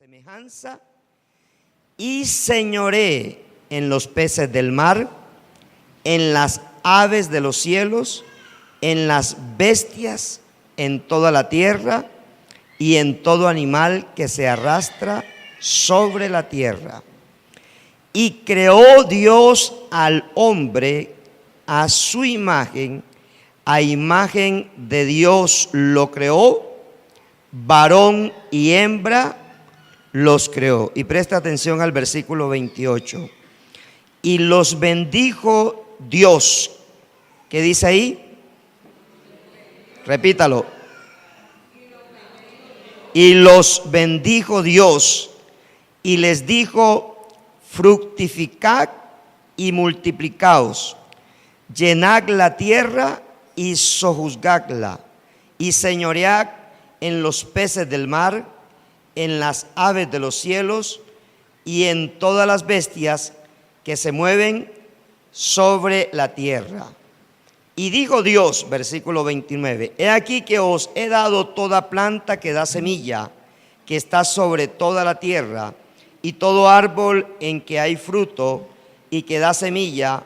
semejanza y señoree en los peces del mar, en las aves de los cielos, en las bestias, en toda la tierra y en todo animal que se arrastra sobre la tierra. Y creó Dios al hombre a su imagen, a imagen de Dios lo creó, varón y hembra los creó. Y presta atención al versículo 28. Y los bendijo Dios. ¿Qué dice ahí? Repítalo. Y los bendijo Dios y les dijo: fructificad y multiplicaos, llenad la tierra y sojuzgadla, y señoread en los peces del mar, en las aves de los cielos y en todas las bestias que se mueven sobre la tierra. Y dijo Dios, versículo 29, he aquí que os he dado toda planta que da semilla, que está sobre toda la tierra, y todo árbol en que hay fruto y que da semilla,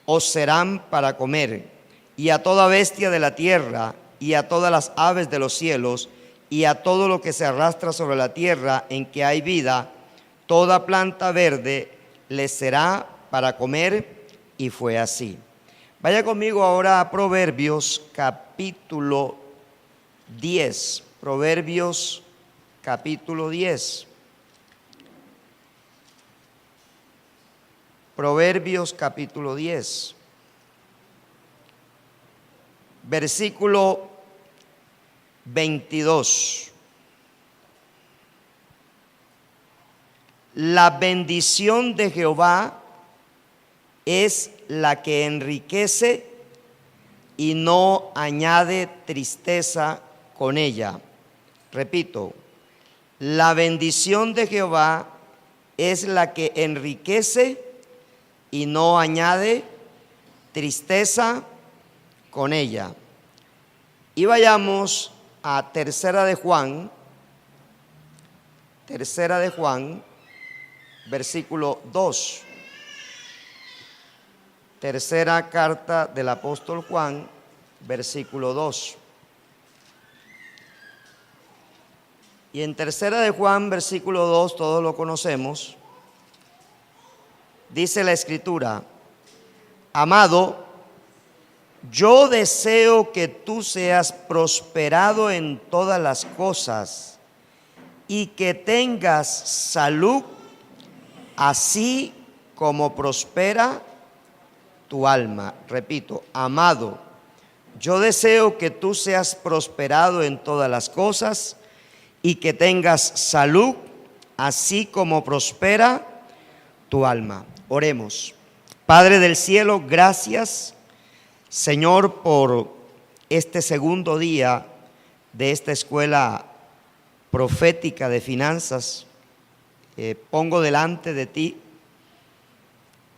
os serán para comer, y a toda bestia de la tierra, y a todas las aves de los cielos, y a todo lo que se arrastra sobre la tierra en que hay vida, toda planta verde les será para comer. Y fue así. Vaya conmigo ahora a Proverbios capítulo 10. Proverbios capítulo 10. Proverbios capítulo 10. Versículo 22. La bendición de Jehová es la que enriquece y no añade tristeza con ella. Repito, la bendición de Jehová es la que enriquece y no añade tristeza con ella. Y vayamos a Tercera de Juan, versículo 2. Tercera carta del apóstol Juan, versículo 2. Y en Tercera de Juan, versículo 2, todos lo conocemos. Dice la Escritura: amado, yo deseo que tú seas prosperado en todas las cosas y que tengas salud, así como prospera tu alma. Repito, amado, yo deseo que tú seas prosperado en todas las cosas y que tengas salud, así como prospera tu alma. Oremos. Padre del cielo, gracias, Señor, por este segundo día de esta escuela profética de finanzas. Pongo delante de ti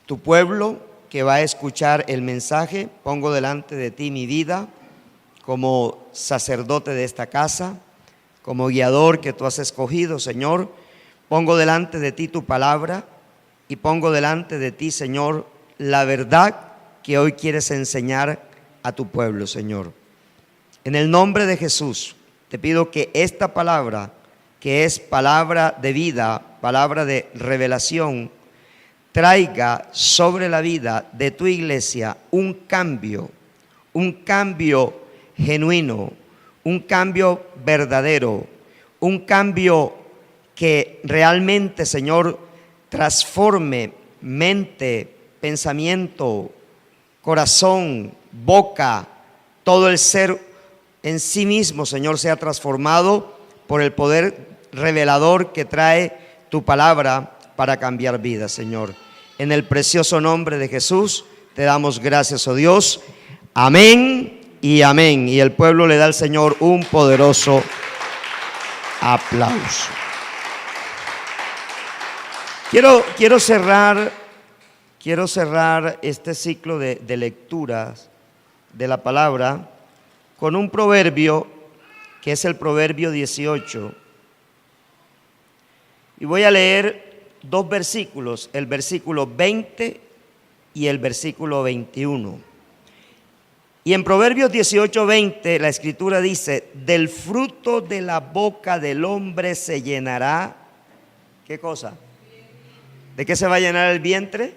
tu pueblo que va a escuchar el mensaje. Pongo delante de ti mi vida como sacerdote de esta casa, como guiador que tú has escogido, Señor. Pongo delante de ti tu palabra y pongo delante de ti, Señor, la verdad que hoy quieres enseñar a tu pueblo, Señor. En el nombre de Jesús, te pido que esta palabra, que es palabra de vida, palabra de revelación, traiga sobre la vida de tu iglesia un cambio genuino, un cambio verdadero, un cambio que realmente, Señor, transforme mente, pensamiento, corazón, boca, todo el ser en sí mismo, Señor, sea transformado por el poder revelador que trae tu palabra para cambiar vidas, Señor. En el precioso nombre de Jesús te damos gracias, oh Dios. Amén y amén. Y el pueblo le da al Señor un poderoso aplauso. Quiero cerrar este ciclo de lecturas de la palabra con un proverbio que es el proverbio 18. Y voy a leer dos versículos, el versículo 20 y el versículo 21. Y en Proverbios 18:20 la escritura dice: del fruto de la boca del hombre se llenará, ¿qué cosa? ¿De qué se va a llenar el vientre?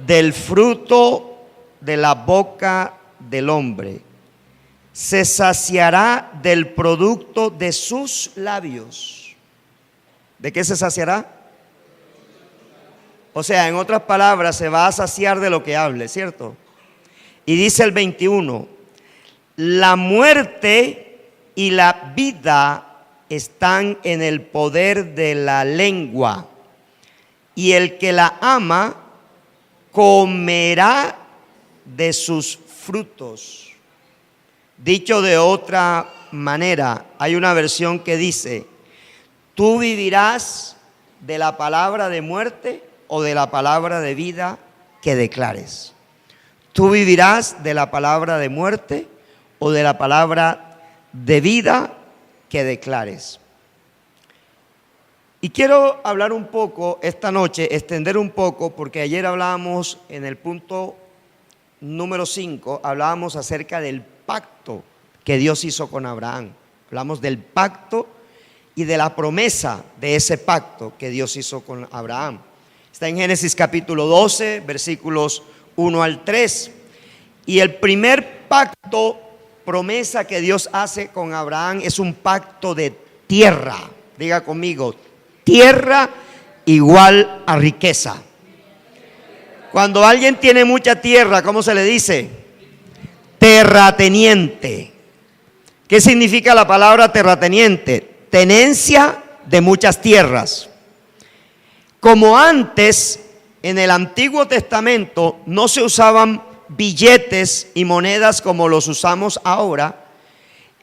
Del fruto de la boca del hombre. Se saciará del producto de sus labios. ¿De qué se saciará? O sea, en otras palabras, se va a saciar de lo que hable, ¿cierto? Y dice el 21, la muerte y la vida están en el poder de la lengua, y el que la ama comerá de sus frutos. Dicho de otra manera, hay una versión que dice: tú vivirás de la palabra de muerte o de la palabra de vida que declares. Tú vivirás de la palabra de muerte o de la palabra de vida que declares. Y quiero hablar un poco esta noche, extender un poco, porque ayer hablábamos en el punto número 5, hablábamos acerca del pacto que Dios hizo con Abraham. Hablamos del pacto y de la promesa de ese pacto que Dios hizo con Abraham. Está en Génesis capítulo 12, versículos 1 al 3. Y el primer pacto, promesa que Dios hace con Abraham, es un pacto de tierra. Diga conmigo, tierra igual a riqueza. Cuando alguien tiene mucha tierra, ¿cómo se le dice? Terrateniente. ¿Qué significa la palabra terrateniente? Tenencia de muchas tierras. Como antes, en el Antiguo Testamento, no se usaban billetes y monedas como los usamos ahora,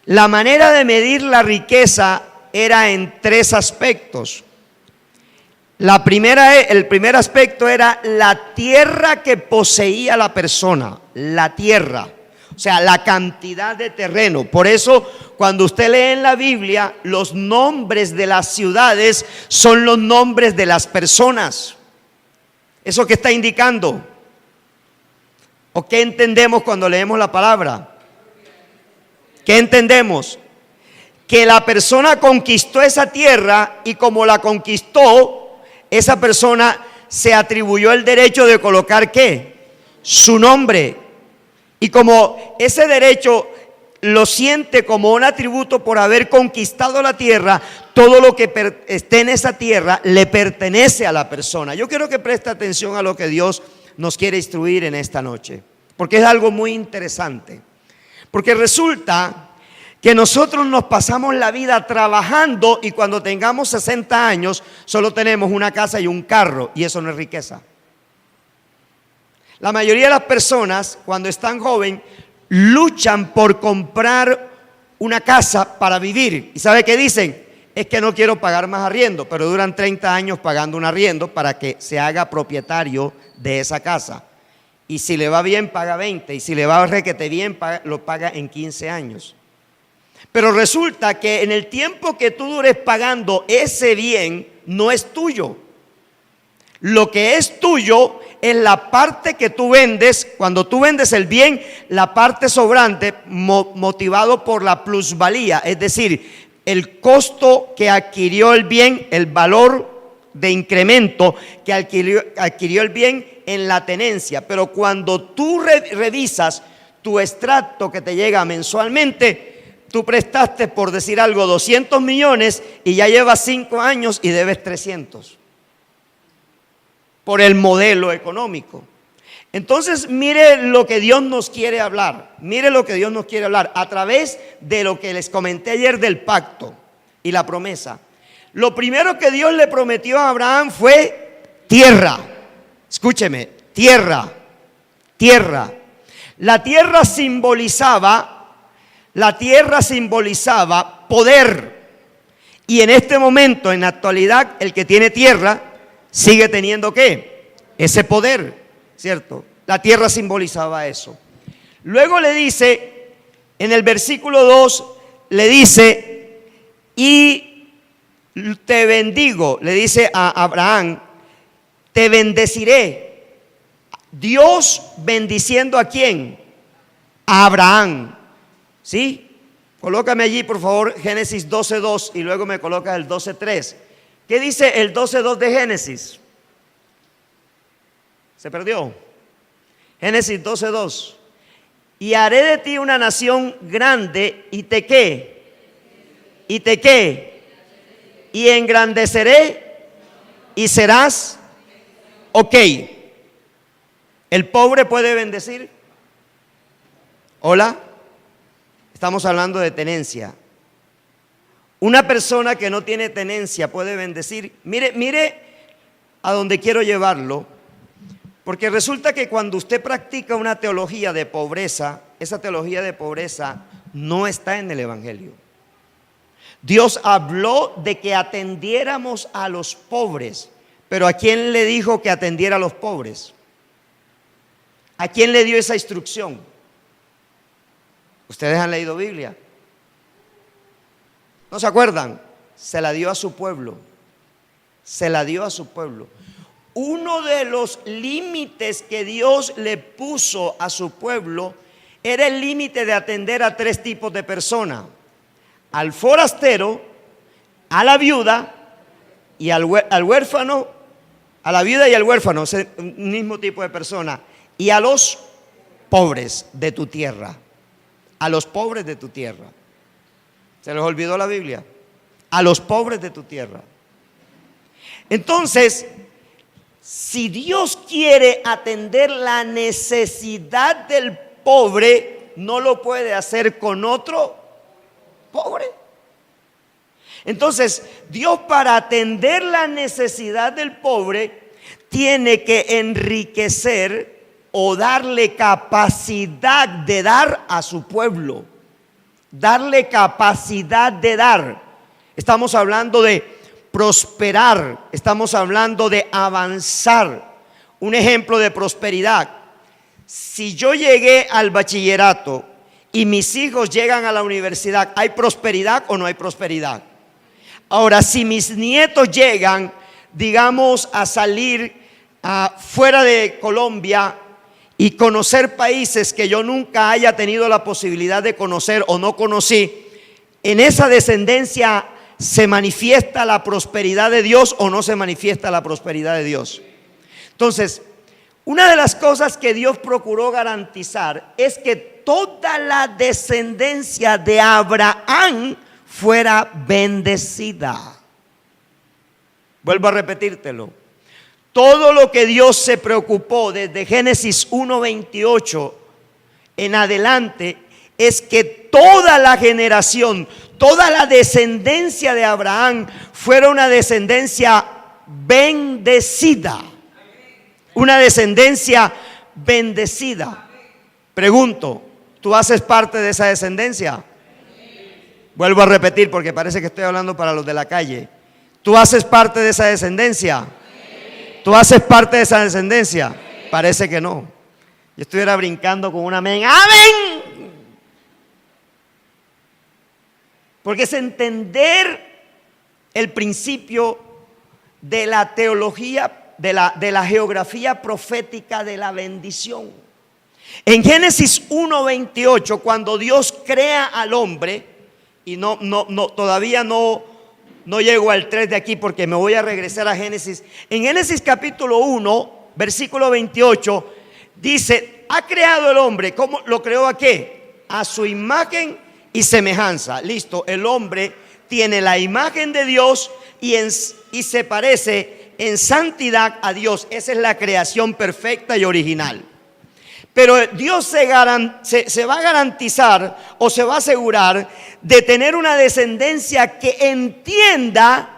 la manera de medir la riqueza era en tres aspectos. El primer aspecto era la tierra que poseía la persona, la tierra, o sea, la cantidad de terreno. Por eso, cuando usted lee en la Biblia, los nombres de las ciudades son los nombres de las personas. ¿Eso qué está indicando? ¿O qué entendemos cuando leemos la palabra? ¿Qué entendemos? Que la persona conquistó esa tierra y como la conquistó, esa persona se atribuyó el derecho de colocar ¿qué? Su nombre. Y como ese derecho lo siente como un atributo por haber conquistado la tierra, todo lo que esté en esa tierra le pertenece a la persona. Yo quiero que preste atención a lo que Dios nos quiere instruir en esta noche, porque es algo muy interesante. Porque resulta que nosotros nos pasamos la vida trabajando y cuando tengamos 60 años solo tenemos una casa y un carro, y eso no es riqueza. La mayoría de las personas cuando están jóvenes luchan por comprar una casa para vivir. ¿Y sabe qué dicen? Es que no quiero pagar más arriendo, pero duran 30 años pagando un arriendo para que se haga propietario de esa casa. Y si le va bien, paga 20, y si le va requete bien, lo paga en 15 años. Pero resulta que en el tiempo que tú dures pagando ese bien, no es tuyo. Lo que es tuyo es la parte que tú vendes. Cuando tú vendes el bien, la parte sobrante, motivado por la plusvalía, es decir, el costo que adquirió el bien, el valor de incremento que adquirió el bien en la tenencia. Pero cuando tú revisas tu extracto que te llega mensualmente, tú prestaste, por decir algo, 200 millones y ya llevas 5 años y debes 300 por el modelo económico. Entonces, mire lo que Dios nos quiere hablar. Mire lo que Dios nos quiere hablar a través de lo que les comenté ayer del pacto y la promesa. Lo primero que Dios le prometió a Abraham fue tierra. Escúcheme, tierra, tierra. La tierra simbolizaba poder. Y en este momento, en la actualidad, el que tiene tierra sigue teniendo ¿qué? Ese poder, ¿cierto? La tierra simbolizaba eso. Luego le dice, en el versículo 2, le dice, y te bendigo, le dice a Abraham, te bendeciré. Dios bendiciendo ¿a quién? A Abraham. ¿Sí? Colócame allí, por favor, Génesis 12:2 y luego me colocas el 12:3. ¿Qué dice el 12:2 de Génesis? ¿Se perdió? Génesis 12:2. Y haré de ti una nación grande y te qué. Y te qué. Y engrandeceré y serás. Ok. ¿El pobre puede bendecir? Hola. Estamos hablando de tenencia. Una persona que no tiene tenencia puede bendecir. Mire a donde quiero llevarlo. Porque resulta que cuando usted practica una teología de pobreza, esa teología de pobreza no está en el Evangelio. Dios habló de que atendiéramos a los pobres, pero ¿a quién le dijo que atendiera a los pobres? ¿A quién le dio esa instrucción? ¿Ustedes han leído Biblia? ¿No se acuerdan? Se la dio a su pueblo. Se la dio a su pueblo. Uno de los límites que Dios le puso a su pueblo era el límite de atender a 3 tipos de personas: al forastero, a la viuda y al huérfano, a la viuda y al huérfano, es el mismo tipo de persona, y a los pobres de tu tierra. A los pobres de tu tierra. ¿Se les olvidó la Biblia? A los pobres de tu tierra. Entonces, si Dios quiere atender la necesidad del pobre, no lo puede hacer con otro pobre. Entonces, Dios, para atender la necesidad del pobre, tiene que enriquecer o darle capacidad de dar a su pueblo. Darle capacidad de dar. Estamos hablando de prosperar, estamos hablando de avanzar. Un ejemplo de prosperidad: si yo llegué al bachillerato y mis hijos llegan a la universidad, ¿hay prosperidad o no hay prosperidad? Ahora, si mis nietos llegan, digamos, a salir fuera de Colombia y conocer países que yo nunca haya tenido la posibilidad de conocer o no conocí, en esa descendencia ¿se manifiesta la prosperidad de Dios o no se manifiesta la prosperidad de Dios? Entonces, una de las cosas que Dios procuró garantizar es que toda la descendencia de Abraham fuera bendecida. Vuelvo a repetírtelo. Todo lo que Dios se preocupó desde Génesis 1:28 en adelante es que toda la generación, toda la descendencia de Abraham fuera una descendencia bendecida. Una descendencia bendecida. Pregunto, ¿tú haces parte de esa descendencia? Vuelvo a repetir porque parece que estoy hablando para los de la calle. ¿Tú haces parte de esa descendencia? ¿Tú haces parte de esa descendencia? Parece que no. Yo estuviera brincando con un amén. ¡Amén! Porque es entender el principio de la teología, de la geografía profética de la bendición. En Génesis 1:28, cuando Dios crea al hombre, y todavía no llego al 3 de aquí porque me voy a regresar a Génesis. En Génesis capítulo 1, versículo 28, dice: ha creado el hombre. ¿Cómo lo creó? ¿A qué? A su imagen y semejanza. Listo, el hombre tiene la imagen de Dios y se parece en santidad a Dios. Esa es la creación perfecta y original. Pero Dios se va a garantizar o se va a asegurar de tener una descendencia que entienda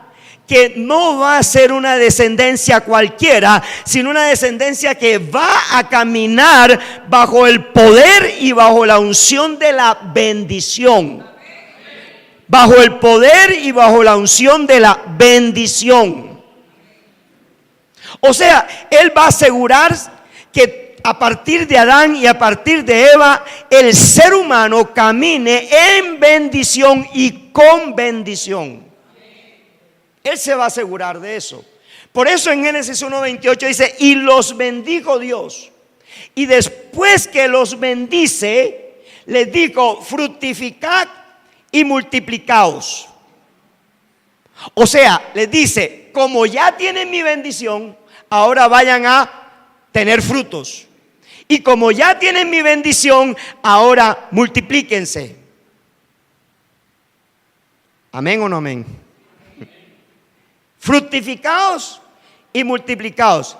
que no va a ser una descendencia cualquiera, sino una descendencia que va a caminar bajo el poder y bajo la unción de la bendición. Bajo el poder y bajo la unción de la bendición. O sea, Él va a asegurar que a partir de Adán y a partir de Eva, el ser humano camine en bendición y con bendición. Él se va a asegurar de eso. Por eso en Génesis 1:28 dice, y los bendijo Dios. Y después que los bendice, les dijo, fructificad y multiplicaos. O sea, les dice, como ya tienen mi bendición, ahora vayan a tener frutos. Y como ya tienen mi bendición, ahora multiplíquense. ¿Amén o no amén? Fructificaos y multiplicaos.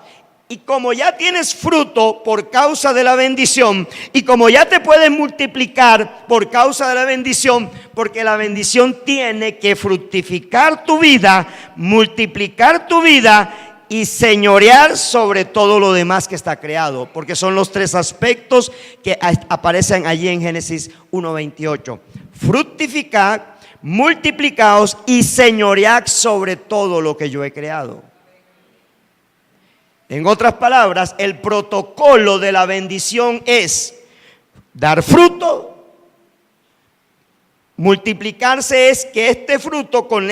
Y como ya tienes fruto por causa de la bendición, y como ya te puedes multiplicar por causa de la bendición, porque la bendición tiene que fructificar tu vida, multiplicar tu vida y señorear sobre todo lo demás que está creado, porque son los tres aspectos que aparecen allí en Génesis 1:28. Fructificad, multiplicaos y señoread sobre todo lo que yo he creado. En otras palabras, el protocolo de la bendición es dar fruto. Multiplicarse es que este fruto, con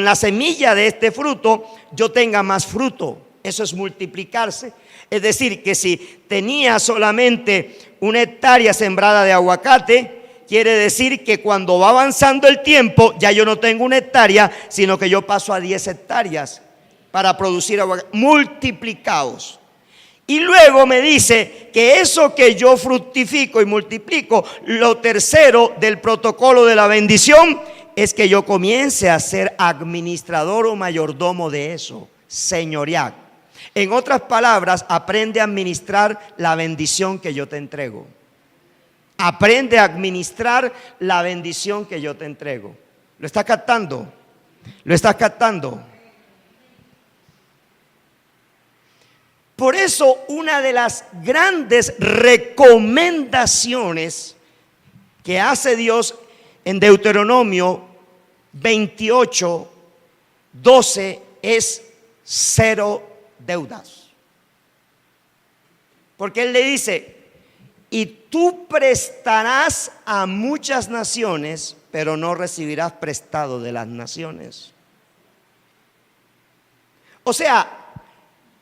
la semilla de este fruto, yo tenga más fruto. Eso es multiplicarse. Es decir, que si tenía solamente 1 hectárea sembrada de aguacate, quiere decir que cuando va avanzando el tiempo, ya yo no tengo 1 hectárea, sino que yo paso a 10 hectáreas. Para producir aguacate. Multiplicaos. Y luego me dice que eso que yo fructifico y multiplico, lo tercero del protocolo de la bendición es que yo comience a ser administrador o mayordomo de eso, señorear. En otras palabras, aprende a administrar la bendición que yo te entrego. Aprende a administrar la bendición que yo te entrego. ¿Lo estás captando? ¿Lo estás captando? Por eso una de las grandes recomendaciones que hace Dios en Deuteronomio 28:12 es 0 deudas. Porque Él le dice, y tú prestarás a muchas naciones, pero no recibirás prestado de las naciones. O sea,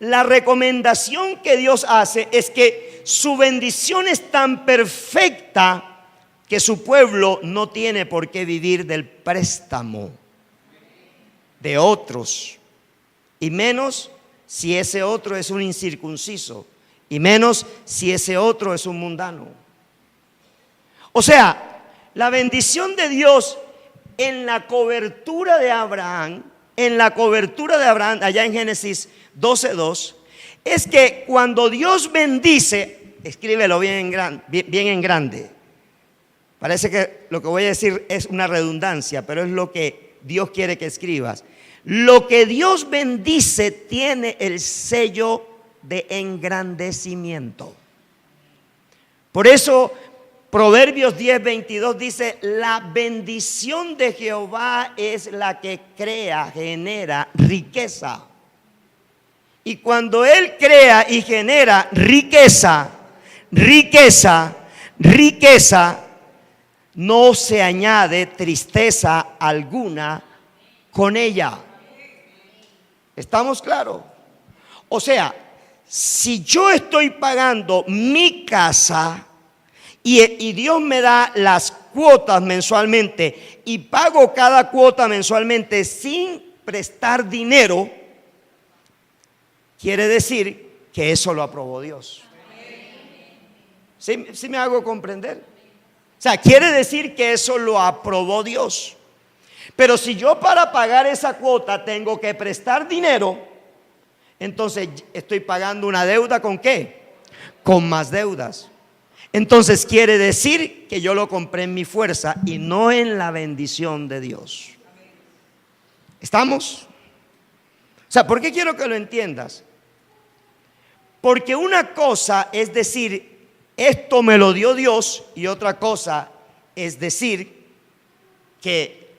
la recomendación que Dios hace es que su bendición es tan perfecta que su pueblo no tiene por qué vivir del préstamo de otros, y menos si ese otro es un incircunciso, y menos si ese otro es un mundano. O sea, la bendición de Dios en la cobertura de Abraham, allá en Génesis 12:2, es que cuando Dios bendice, escríbelo bien en grande. Parece que lo que voy a decir es una redundancia, pero es lo que Dios quiere que escribas. Lo que Dios bendice tiene el sello de engrandecimiento. Por eso Proverbios 10:22 dice, la bendición de Jehová es la que genera riqueza. Y cuando Él crea y genera riqueza, no se añade tristeza alguna con ella. ¿Estamos claros? O sea, si yo estoy pagando mi casa y Dios me da las cuotas mensualmente y pago cada cuota mensualmente sin prestar dinero, quiere decir que eso lo aprobó Dios. ¿Sí me hago comprender? O sea, quiere decir que eso lo aprobó Dios. Pero si yo para pagar esa cuota tengo que prestar dinero, entonces estoy pagando una deuda ¿con qué? Con más deudas. Entonces quiere decir que yo lo compré en mi fuerza y no en la bendición de Dios. ¿Estamos? O sea, ¿por qué quiero que lo entiendas? Porque una cosa es decir, esto me lo dio Dios, y otra cosa es decir que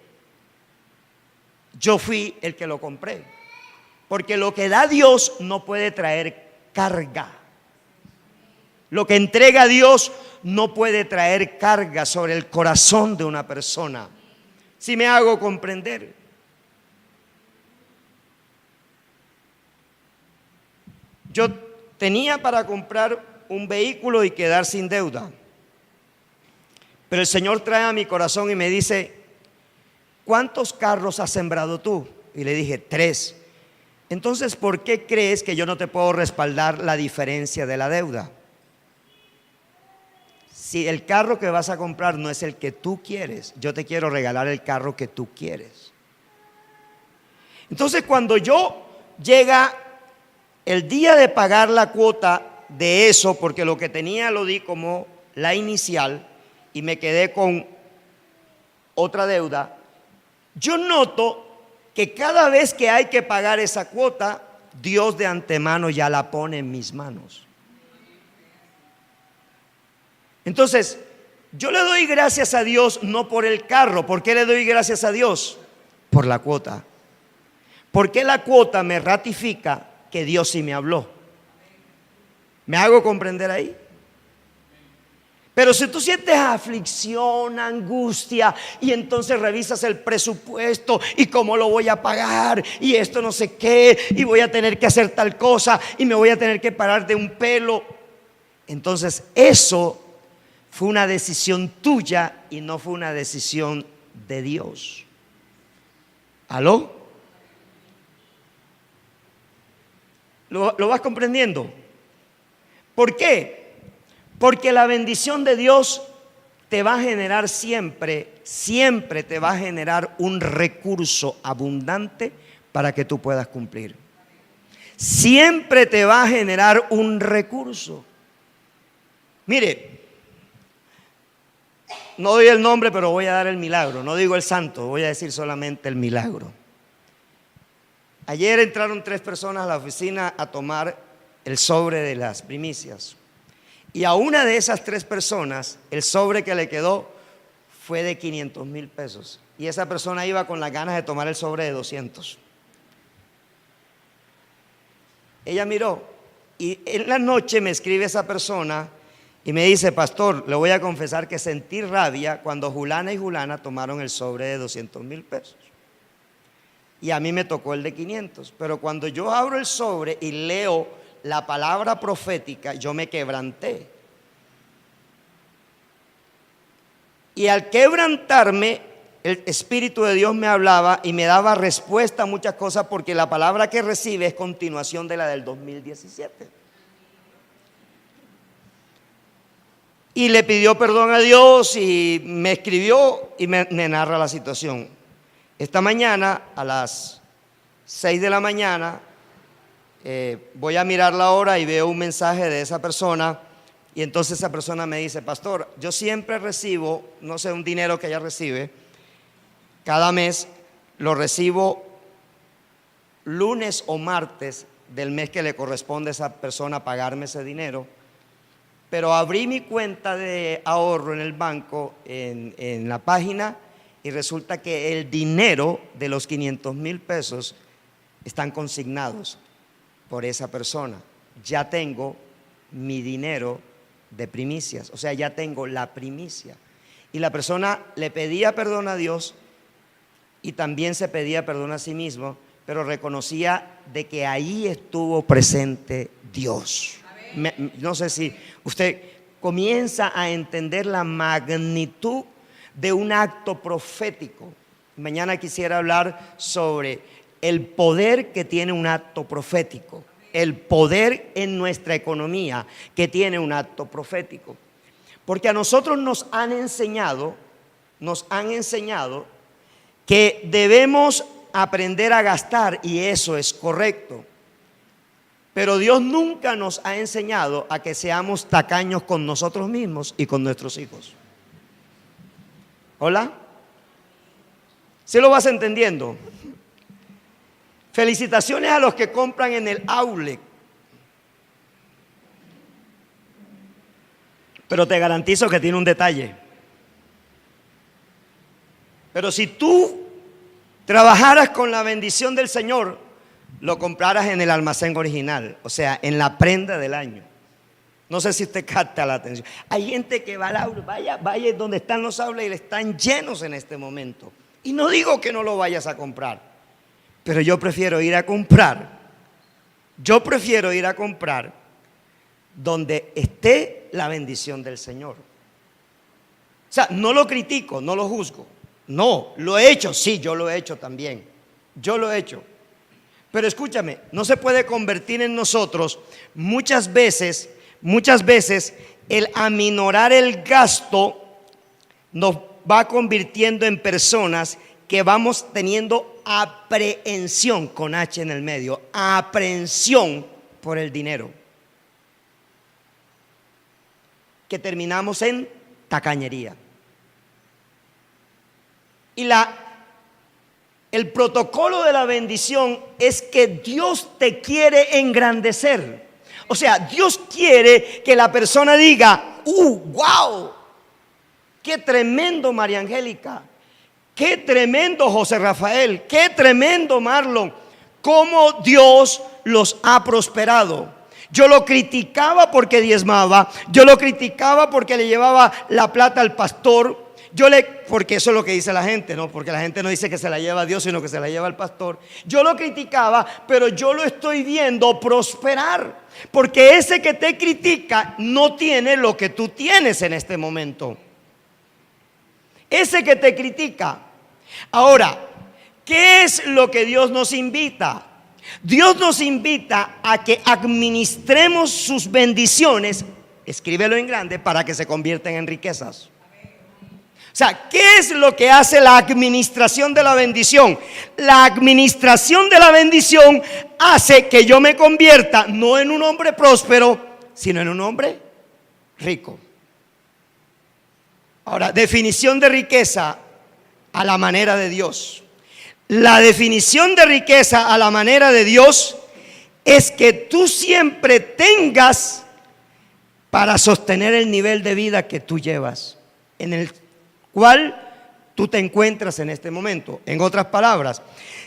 yo fui el que lo compré. Porque lo que da Dios no puede traer carga. Lo que entrega Dios no puede traer carga sobre el corazón de una persona. ¿Sí me hago comprender? Yo tenía para comprar un vehículo y quedar sin deuda. Pero el Señor trae a mi corazón y me dice: ¿cuántos carros has sembrado tú? Y le dije: 3. Entonces, ¿por qué crees que yo no te puedo respaldar la diferencia de la deuda? Si el carro que vas a comprar no es el que tú quieres, yo te quiero regalar el carro que tú quieres. Entonces, cuando llega el día de pagar la cuota de eso, porque lo que tenía lo di como la inicial y me quedé con otra deuda, yo noto que cada vez que hay que pagar esa cuota, Dios de antemano ya la pone en mis manos. Entonces, yo le doy gracias a Dios no por el carro. ¿Por qué le doy gracias a Dios? Por la cuota. Porque la cuota me ratifica que Dios sí me habló. ¿Me hago comprender ahí? Pero si tú sientes aflicción, angustia, y entonces revisas el presupuesto y cómo lo voy a pagar, y esto no sé qué, y voy a tener que hacer tal cosa, y me voy a tener que parar de un pelo, entonces eso fue una decisión tuya y no fue una decisión de Dios. ¿Aló? ¿Lo vas comprendiendo? ¿Por qué? Porque la bendición de Dios te va a generar siempre te va a generar un recurso abundante para que tú puedas cumplir. Siempre te va a generar un recurso. Mire, no doy el nombre, pero voy a dar el milagro. No digo el santo, voy a decir solamente el milagro. Ayer entraron 3 personas a la oficina a tomar el sobre de las primicias. Y a una de esas 3 personas, el sobre que le quedó fue de 500,000 pesos. Y esa persona iba con las ganas de tomar el sobre de 200. Ella miró y en la noche me escribe esa persona y me dice: pastor, le voy a confesar que sentí rabia cuando Julana y Julana tomaron el sobre de 200,000 pesos. Y a mí me tocó el de 500. Pero cuando yo abro el sobre y leo la palabra profética, yo me quebranté. Y al quebrantarme, el Espíritu de Dios me hablaba y me daba respuesta a muchas cosas, porque la palabra que recibe es continuación de la del 2017. Y le pidió perdón a Dios y me escribió y me narra la situación. Esta mañana a las 6 de la mañana voy a mirar la hora y veo un mensaje de esa persona, y entonces esa persona me dice: pastor, yo siempre recibo, no sé, un dinero que ella recibe cada mes, lo recibo lunes o martes del mes que le corresponde a esa persona pagarme ese dinero, pero abrí mi cuenta de ahorro en el banco, en la página, y resulta que el dinero de los 500,000 pesos están consignados por esa persona. Ya tengo mi dinero de primicias, o sea, ya tengo la primicia. Y la persona le pedía perdón a Dios y también se pedía perdón a sí mismo, pero reconocía de que ahí estuvo presente Dios. No sé si usted comienza a entender la magnitud de un acto profético. Mañana quisiera hablar sobre el poder que tiene un acto profético, el poder en nuestra economía que tiene un acto profético. Porque a nosotros nos han enseñado que debemos aprender a gastar, y eso es correcto. Pero Dios nunca nos ha enseñado a que seamos tacaños con nosotros mismos y con nuestros hijos. ¿Hola? ¿Sí lo vas entendiendo? Felicitaciones a los que compran en el outlet. Pero te garantizo que tiene un detalle. Pero si tú trabajaras con la bendición del Señor, lo compraras en el almacén original, o sea, en la prenda del año. No sé si usted capta la atención. Hay gente que va al outlet, vaya donde están los outlets, y están llenos en este momento. Y no digo que no lo vayas a comprar, pero yo prefiero ir a comprar Yo prefiero ir a comprar donde esté la bendición del Señor. O sea, no lo critico, no lo juzgo. No, lo he hecho, sí, yo lo he hecho también. Yo lo he hecho. Pero escúchame, no se puede convertir en nosotros muchas veces, el aminorar el gasto nos va convirtiendo en personas que vamos teniendo aprehensión, con H en el medio, aprehensión por el dinero, que terminamos en tacañería. Y el protocolo de la bendición es que Dios te quiere engrandecer. O sea, Dios quiere que la persona diga, wow, qué tremendo María Angélica, qué tremendo José Rafael, qué tremendo Marlon, cómo Dios los ha prosperado. Yo lo criticaba porque diezmaba, yo lo criticaba porque le llevaba la plata al pastor, porque eso es lo que dice la gente, ¿no? Porque la gente no dice que se la lleva a Dios, sino que se la lleva al pastor. Yo lo criticaba, pero yo lo estoy viendo prosperar, porque ese que te critica no tiene lo que tú tienes en este momento. Ese que te critica. Ahora, ¿qué es lo que Dios nos invita? Dios nos invita a que administremos sus bendiciones, escríbelo en grande, para que se conviertan en riquezas. O sea, ¿qué es lo que hace la administración de la bendición? La administración de la bendición hace que yo me convierta no en un hombre próspero, sino en un hombre rico. Ahora, definición de riqueza a la manera de Dios. La definición de riqueza a la manera de Dios es que tú siempre tengas para sostener el nivel de vida que tú llevas, en el cual tú te encuentras en este momento. En otras palabras,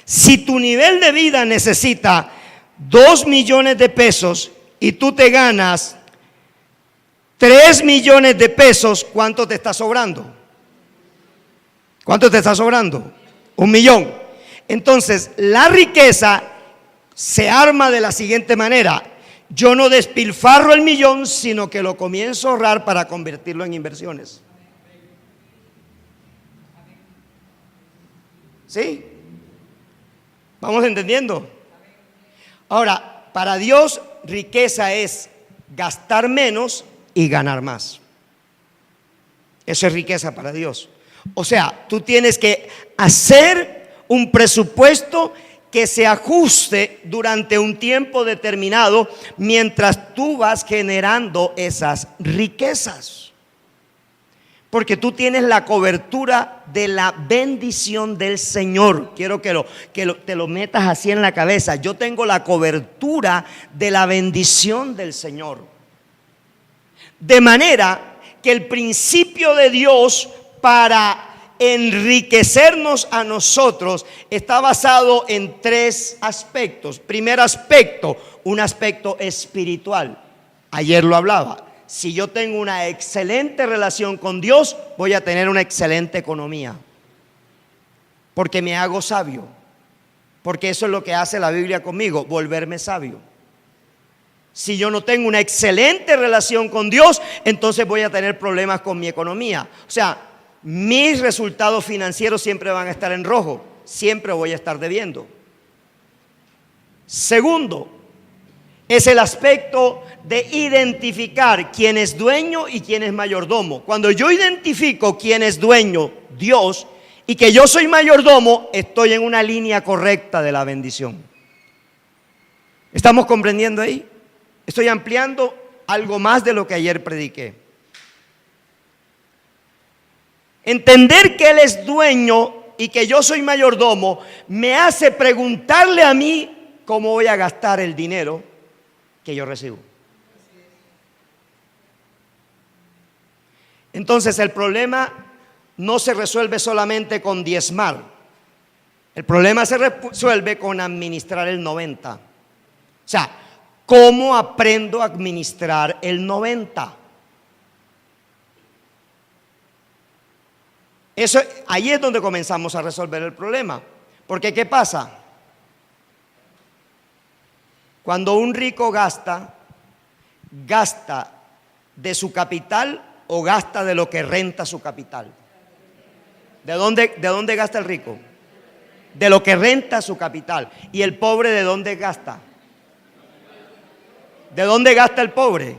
si tu nivel de vida necesita 2 millones de pesos y tú te ganas 3 millones de pesos, ¿cuánto te está sobrando? ¿Cuánto te está sobrando? 1 millón. Entonces, la riqueza se arma de la siguiente manera: yo no despilfarro el millón, sino que lo comienzo a ahorrar para convertirlo en inversiones. ¿Sí? ¿Vamos entendiendo? Ahora, para Dios, riqueza es gastar menos y ganar más. Eso es riqueza para Dios. O sea, tú tienes que hacer un presupuesto que se ajuste durante un tiempo determinado mientras tú vas generando esas riquezas. Porque tú tienes la cobertura de la bendición del Señor. Quiero que te lo metas así en la cabeza. Yo tengo la cobertura de la bendición del Señor. De manera que el principio de Dios para enriquecernos a nosotros está basado en 3 aspectos. Primer aspecto, un aspecto espiritual. Ayer lo hablaba. Si yo tengo una excelente relación con Dios, voy a tener una excelente economía, porque me hago sabio. Porque eso es lo que hace la Biblia conmigo, volverme sabio. Si yo no tengo una excelente relación con Dios, entonces voy a tener problemas con mi economía. O sea, mis resultados financieros siempre van a estar en rojo, siempre voy a estar debiendo. Segundo, es el aspecto de identificar quién es dueño y quién es mayordomo. Cuando yo identifico quién es dueño, Dios, y que yo soy mayordomo, estoy en una línea correcta de la bendición. ¿Estamos comprendiendo ahí? Estoy ampliando algo más de lo que ayer prediqué. Entender que Él es dueño y que yo soy mayordomo me hace preguntarle a mí cómo voy a gastar el dinero que yo recibo. Entonces el problema no se resuelve solamente con diezmar. El problema se resuelve con administrar el 90. O sea, ¿cómo aprendo a administrar el 90? Ahí es donde comenzamos a resolver el problema. Porque ¿qué pasa? Cuando un rico gasta de su capital o gasta de lo que renta su capital. ¿De dónde gasta el rico? De lo que renta su capital. ¿Y el pobre de dónde gasta? ¿De dónde gasta el pobre?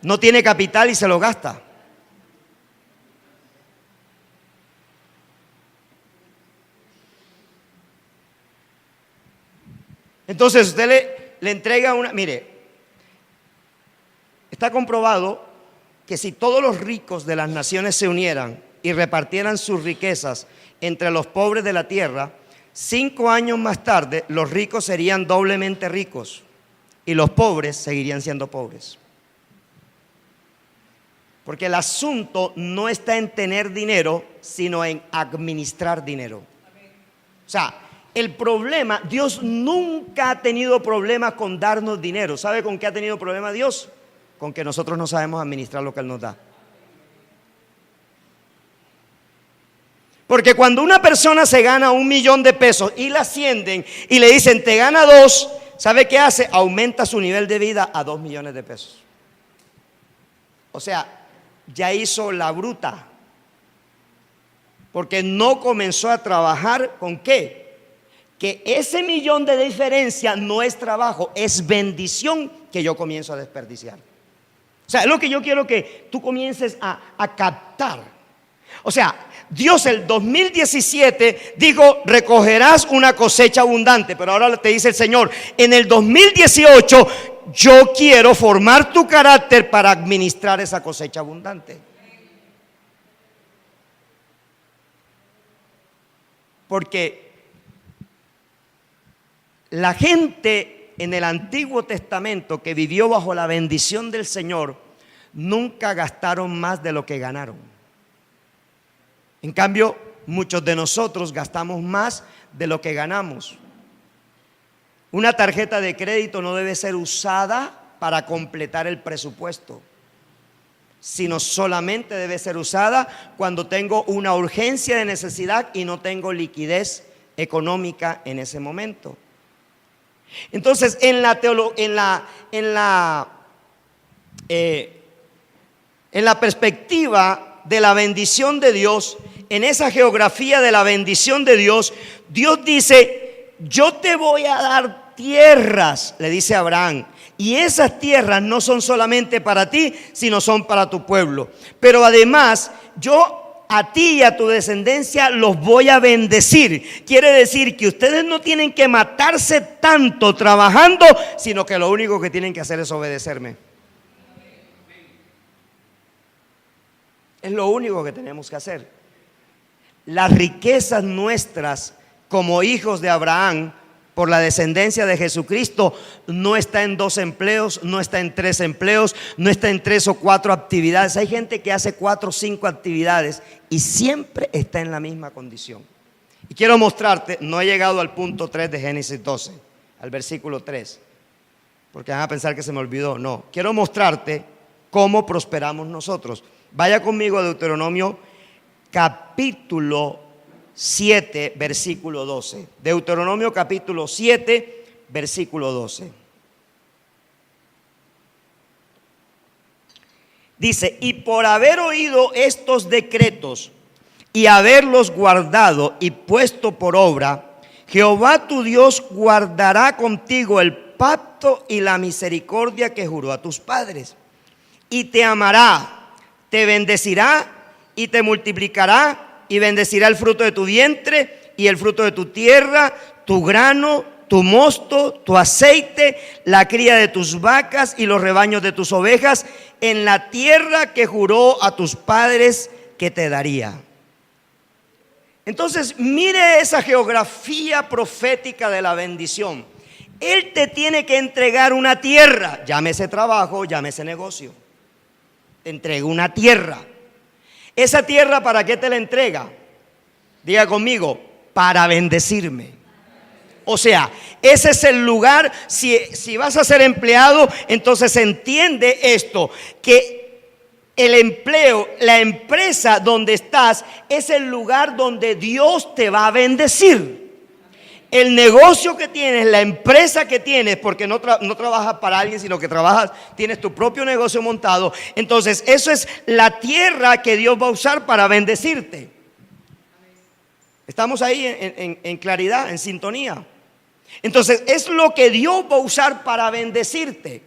No tiene capital y se lo gasta. Entonces usted le entrega una, mire, está comprobado que si todos los ricos de las naciones se unieran y repartieran sus riquezas entre los pobres de la tierra, 5 años más tarde los ricos serían doblemente ricos y los pobres seguirían siendo pobres. Porque el asunto no está en tener dinero, sino en administrar dinero. O sea, el problema, Dios nunca ha tenido problemas con darnos dinero. ¿Sabe con qué ha tenido problema Dios? Con que nosotros no sabemos administrar lo que Él nos da. Porque cuando una persona se gana 1 millón de pesos y la ascienden y le dicen te gana 2, ¿sabe qué hace? Aumenta su nivel de vida a 2 millones de pesos. O sea, ya hizo la bruta. Porque no comenzó a trabajar ¿con qué? Que ese millón de diferencia no es trabajo, es bendición que yo comienzo a desperdiciar. O sea, es lo que yo quiero que tú comiences a captar. O sea, Dios el 2017 dijo, recogerás una cosecha abundante, pero ahora te dice el Señor, en el 2018 yo quiero formar tu carácter para administrar esa cosecha abundante. Porque la gente en el Antiguo Testamento que vivió bajo la bendición del Señor nunca gastaron más de lo que ganaron. En cambio, muchos de nosotros gastamos más de lo que ganamos. Una tarjeta de crédito no debe ser usada para completar el presupuesto, sino solamente debe ser usada cuando tengo una urgencia de necesidad y no tengo liquidez económica en ese momento. Entonces, en la perspectiva de la bendición de Dios, en esa geografía de la bendición de Dios, Dios dice, yo te voy a dar tierras, le dice a Abraham, y esas tierras no son solamente para ti, sino son para tu pueblo. Pero además, yo a ti y a tu descendencia los voy a bendecir. Quiere decir que ustedes no tienen que matarse tanto trabajando, sino que lo único que tienen que hacer es obedecerme. Es lo único que tenemos que hacer. Las riquezas nuestras como hijos de Abraham por la descendencia de Jesucristo no está en 2 empleos, no está en 3 empleos, no está en 3 o 4 actividades. Hay gente que hace 4 o 5 actividades y siempre está en la misma condición. Y quiero mostrarte, no he llegado al punto 3 de Génesis 12, al versículo 3, porque van a pensar que se me olvidó. No, quiero mostrarte cómo prosperamos nosotros. Vaya conmigo a Deuteronomio capítulo 7, versículo 12. Deuteronomio capítulo 7, versículo 12. Dice, y por haber oído estos decretos y haberlos guardado y puesto por obra, Jehová tu Dios guardará contigo el pacto y la misericordia que juró a tus padres. Y te amará, te bendecirá y te multiplicará y bendecirá el fruto de tu vientre y el fruto de tu tierra, tu grano, tu mosto, tu aceite, la cría de tus vacas y los rebaños de tus ovejas, en la tierra que juró a tus padres que te daría. Entonces, mire esa geografía profética de la bendición. Él te tiene que entregar una tierra, llámese trabajo, llámese negocio. Te entrega una tierra. ¿Esa tierra para qué te la entrega? Diga conmigo, para bendecirme. O sea, ese es el lugar. Si vas a ser empleado, entonces entiende esto, que el empleo, la empresa donde estás, es el lugar donde Dios te va a bendecir. el negocio que tienes, la empresa que tienes, porque no trabajas para alguien, sino que tienes tu propio negocio montado. Entonces, eso es la tierra que Dios va a usar para bendecirte. Estamos ahí en claridad, en sintonía. Entonces, es lo que Dios va a usar para bendecirte.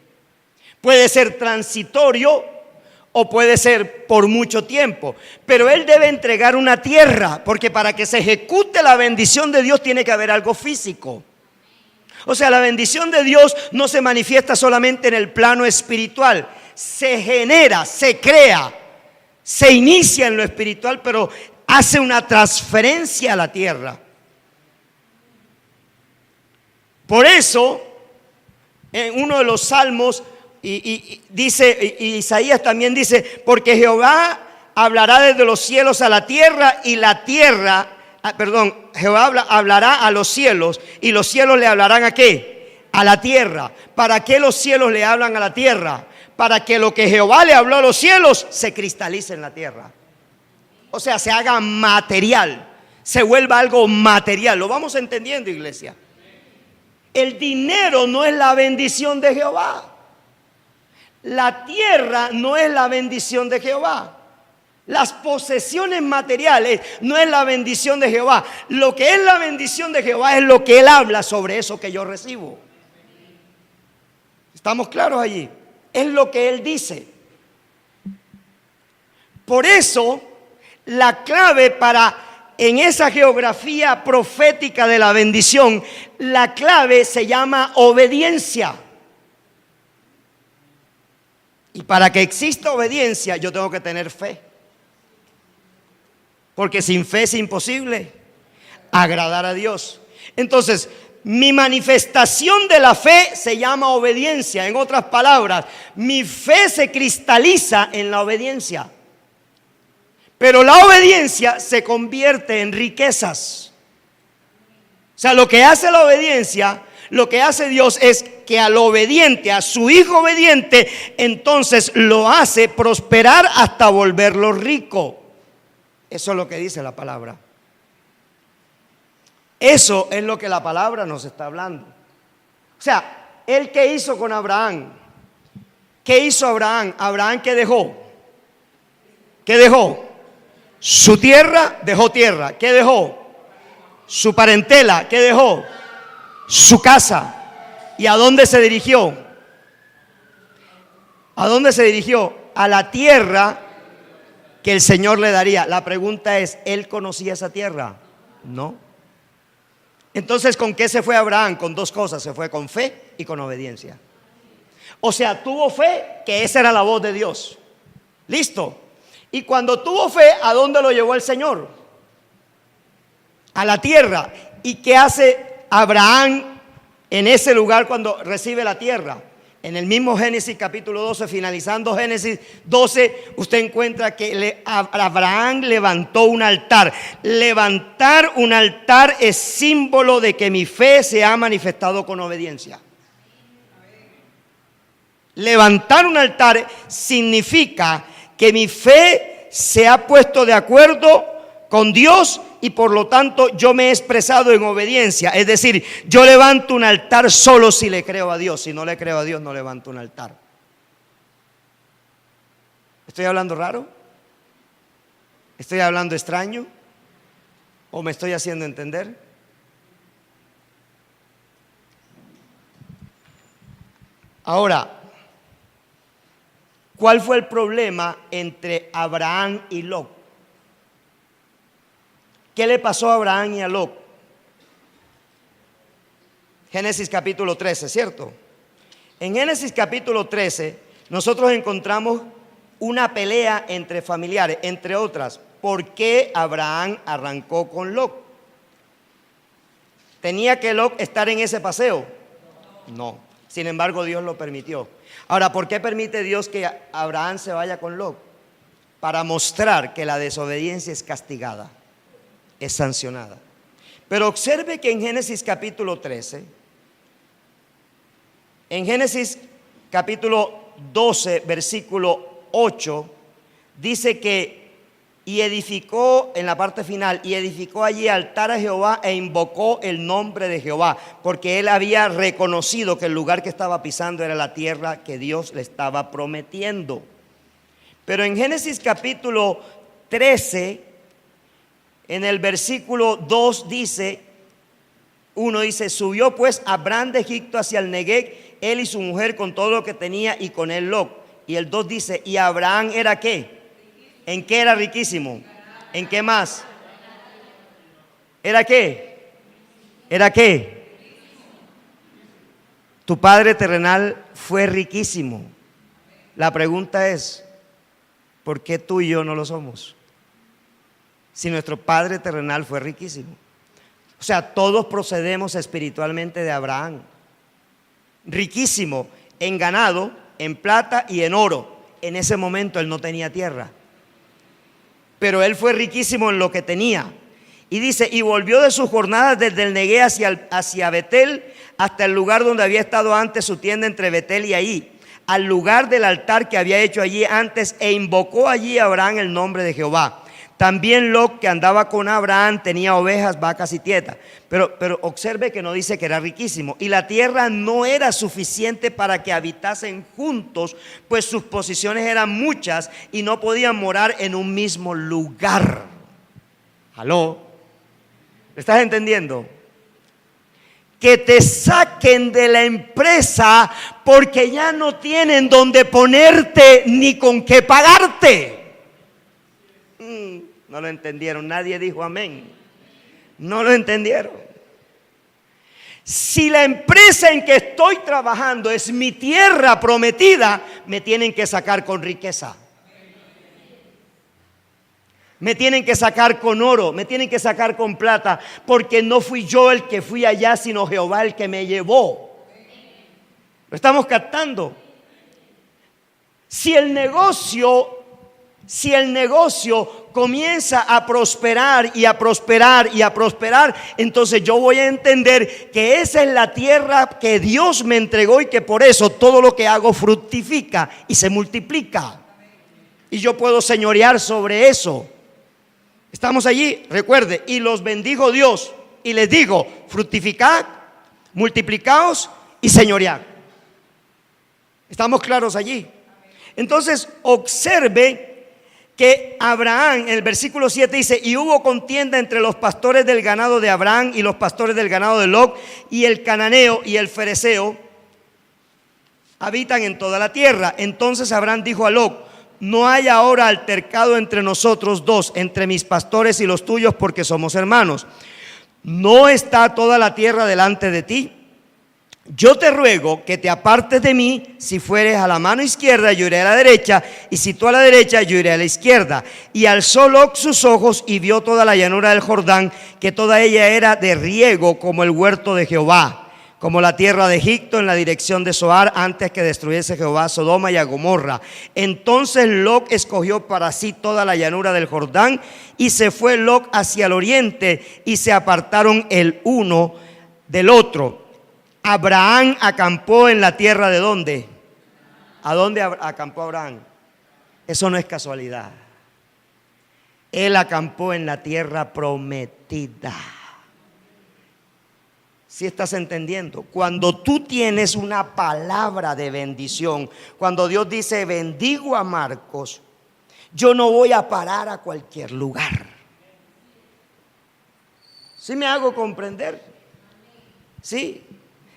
Puede ser transitorio o puede ser por mucho tiempo, pero Él debe entregar una tierra, porque para que se ejecute la bendición de Dios tiene que haber algo físico. O sea, la bendición de Dios no se manifiesta solamente en el plano espiritual, se genera, se crea, se inicia en lo espiritual, pero hace una transferencia a la tierra. Por eso, en uno de los salmos, y dice, y Isaías también dice, porque Jehová hablará desde los cielos a la tierra, y la tierra, Jehová hablará a los cielos, y los cielos le hablarán ¿a qué? A la tierra. ¿Para qué los cielos le hablan a la tierra? Para que lo que Jehová le habló a los cielos se cristalice en la tierra. O sea, se haga material, se vuelva algo material. ¿Lo vamos entendiendo, iglesia? El dinero no es la bendición de Jehová. La tierra no es la bendición de Jehová. Las posesiones materiales no es la bendición de Jehová. Lo que es la bendición de Jehová es lo que Él habla sobre eso que yo recibo. ¿Estamos claros allí? Es lo que Él dice. Por eso, la clave para, en esa geografía profética de la bendición, la clave se llama obediencia. Y para que exista obediencia, yo tengo que tener fe. Porque sin fe es imposible agradar a Dios. Entonces, mi manifestación de la fe se llama obediencia. En otras palabras, mi fe se cristaliza en la obediencia. Pero la obediencia se convierte en riquezas. O sea, lo que hace la obediencia, lo que hace Dios es que al obediente, a su hijo obediente, entonces lo hace prosperar hasta volverlo rico. Eso es lo que dice la palabra. Eso es lo que la palabra nos está hablando. O sea, ¿Él qué hizo con Abraham? ¿Qué hizo Abraham? Abraham, ¿qué dejó? ¿Qué dejó? Su tierra, dejó tierra. ¿Qué dejó? Su parentela. ¿Qué dejó? Su casa. ¿Y a dónde se dirigió? ¿A dónde se dirigió? A la tierra que el Señor le daría. La pregunta es, ¿él conocía esa tierra? No. Entonces, ¿con qué se fue Abraham? Con dos cosas, se fue con fe y con obediencia. O sea, tuvo fe, que esa era la voz de Dios. Listo. Y cuando tuvo fe, ¿a dónde lo llevó el Señor? A la tierra. ¿Y qué hace Abraham en ese lugar cuando recibe la tierra? En el mismo Génesis capítulo 12, finalizando Génesis 12, usted encuentra que Abraham levantó un altar. Levantar un altar es símbolo de que mi fe se ha manifestado con obediencia. Levantar un altar significa que mi fe se ha puesto de acuerdo con Dios y por lo tanto yo me he expresado en obediencia. Es decir, yo levanto un altar solo si le creo a Dios. Si no le creo a Dios, no levanto un altar. ¿Estoy hablando raro? ¿Estoy hablando extraño? ¿O me estoy haciendo entender? Ahora, ¿cuál fue el problema entre Abraham y Lot? ¿Qué le pasó a Abraham y a Lot? Génesis capítulo 13, ¿cierto? En Génesis capítulo 13 nosotros encontramos una pelea entre familiares, entre otras. ¿Por qué Abraham arrancó con Lot? ¿Tenía que Lot estar en ese paseo? No. Sin embargo, Dios lo permitió. Ahora, ¿por qué permite Dios que Abraham se vaya con Lot? Para mostrar que la desobediencia es castigada, es sancionada. Pero observe que en Génesis capítulo 13, en Génesis capítulo 12, versículo 8, dice que y edificó en la parte final, y edificó allí altar a Jehová e invocó el nombre de Jehová, porque él había reconocido que el lugar que estaba pisando era la tierra que Dios le estaba prometiendo. Pero en Génesis capítulo 13, en el versículo 2 dice, uno dice, subió pues Abraham de Egipto hacia el Negueb, él y su mujer con todo lo que tenía y con él Lot. Y el 2 dice, ¿y Abraham era qué? ¿En qué era riquísimo? ¿En qué más? ¿Era qué? ¿Era qué? Tu padre terrenal fue riquísimo. La pregunta es, ¿por qué tú y yo no lo somos? Si nuestro padre terrenal fue riquísimo. O sea, todos procedemos espiritualmente de Abraham. Riquísimo en ganado, en plata y en oro. En ese momento él no tenía tierra, pero él fue riquísimo en lo que tenía. Y dice, y volvió de sus jornadas desde el Negueb hacia Betel, hasta el lugar donde había estado antes su tienda entre Betel y ahí, al lugar del altar que había hecho allí antes, e invocó allí a Abraham el nombre de Jehová. También Lot, que andaba con Abraham, tenía ovejas, vacas y tietas. Pero observe que no dice que era riquísimo. Y la tierra no era suficiente para que habitasen juntos, pues sus posesiones eran muchas y no podían morar en un mismo lugar. ¿Aló? ¿Me estás entendiendo? Que te saquen de la empresa porque ya no tienen donde ponerte ni con qué pagarte. No lo entendieron, nadie dijo amén. No lo entendieron. Si la empresa en que estoy trabajando es mi tierra prometida, me tienen que sacar con riqueza. Me tienen que sacar con oro, me tienen que sacar con plata, porque no fui yo el que fui allá, sino Jehová el que me llevó. ¿Lo estamos captando? Si el negocio comienza a prosperar y a prosperar y a prosperar, entonces yo voy a entender que esa es la tierra que Dios me entregó y que por eso todo lo que hago fructifica y se multiplica. Y yo puedo señorear sobre eso. Estamos allí, recuerde, y los bendijo Dios y les digo, fructificad, multiplicaos y señoread. ¿Estamos claros allí? Entonces observe que Abraham, en el versículo 7 dice, y hubo contienda entre los pastores del ganado de Abraham y los pastores del ganado de Lot, y el cananeo y el fereceo habitan en toda la tierra. Entonces Abraham dijo a Lot, no hay ahora altercado entre nosotros dos, entre mis pastores y los tuyos, porque somos hermanos. ¿No está toda la tierra delante de ti? Yo te ruego que te apartes de mí. Si fueres a la mano izquierda, yo iré a la derecha, y si tú a la derecha, yo iré a la izquierda. Y alzó Lot sus ojos y vio toda la llanura del Jordán, que toda ella era de riego como el huerto de Jehová, como la tierra de Egipto en la dirección de Zoar, antes que destruyese Jehová a Sodoma y a Gomorra. Entonces Lot escogió para sí toda la llanura del Jordán, y se fue Lot hacia el oriente, y se apartaron el uno del otro. Abraham acampó en la tierra de ¿dónde? ¿A dónde acampó Abraham? Eso no es casualidad. Él acampó en la tierra prometida. ¿Sí estás entendiendo? Cuando tú tienes una palabra de bendición, cuando Dios dice bendigo a Marcos, yo no voy a parar a cualquier lugar. ¿Sí me hago comprender? ¿Sí?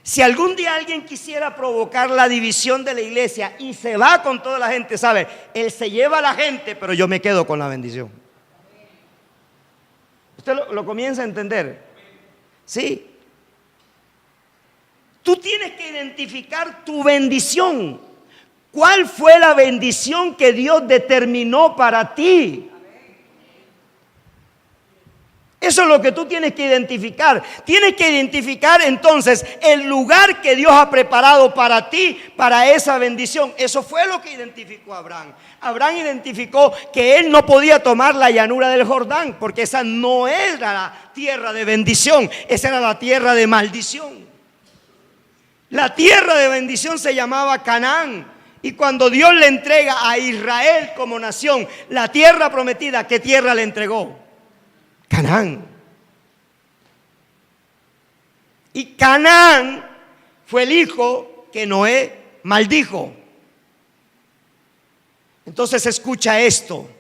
Si algún día alguien quisiera provocar la división de la iglesia y se va con toda la gente, ¿sabe? Él se lleva a la gente, pero yo me quedo con la bendición. ¿Usted lo comienza a entender? Sí. Tú tienes que identificar tu bendición. ¿Cuál fue la bendición que Dios determinó para ti? Eso es lo que tú tienes que identificar. Tienes que identificar entonces el lugar que Dios ha preparado para ti, para esa bendición. Eso fue lo que identificó Abraham. Abraham identificó que él no podía tomar la llanura del Jordán, porque esa no era la tierra de bendición, esa era la tierra de maldición. La tierra de bendición se llamaba Canaán. Y cuando Dios le entrega a Israel como nación la tierra prometida, ¿qué tierra le entregó? Canaán. Y Canaán fue el hijo que Noé maldijo. Entonces escucha esto.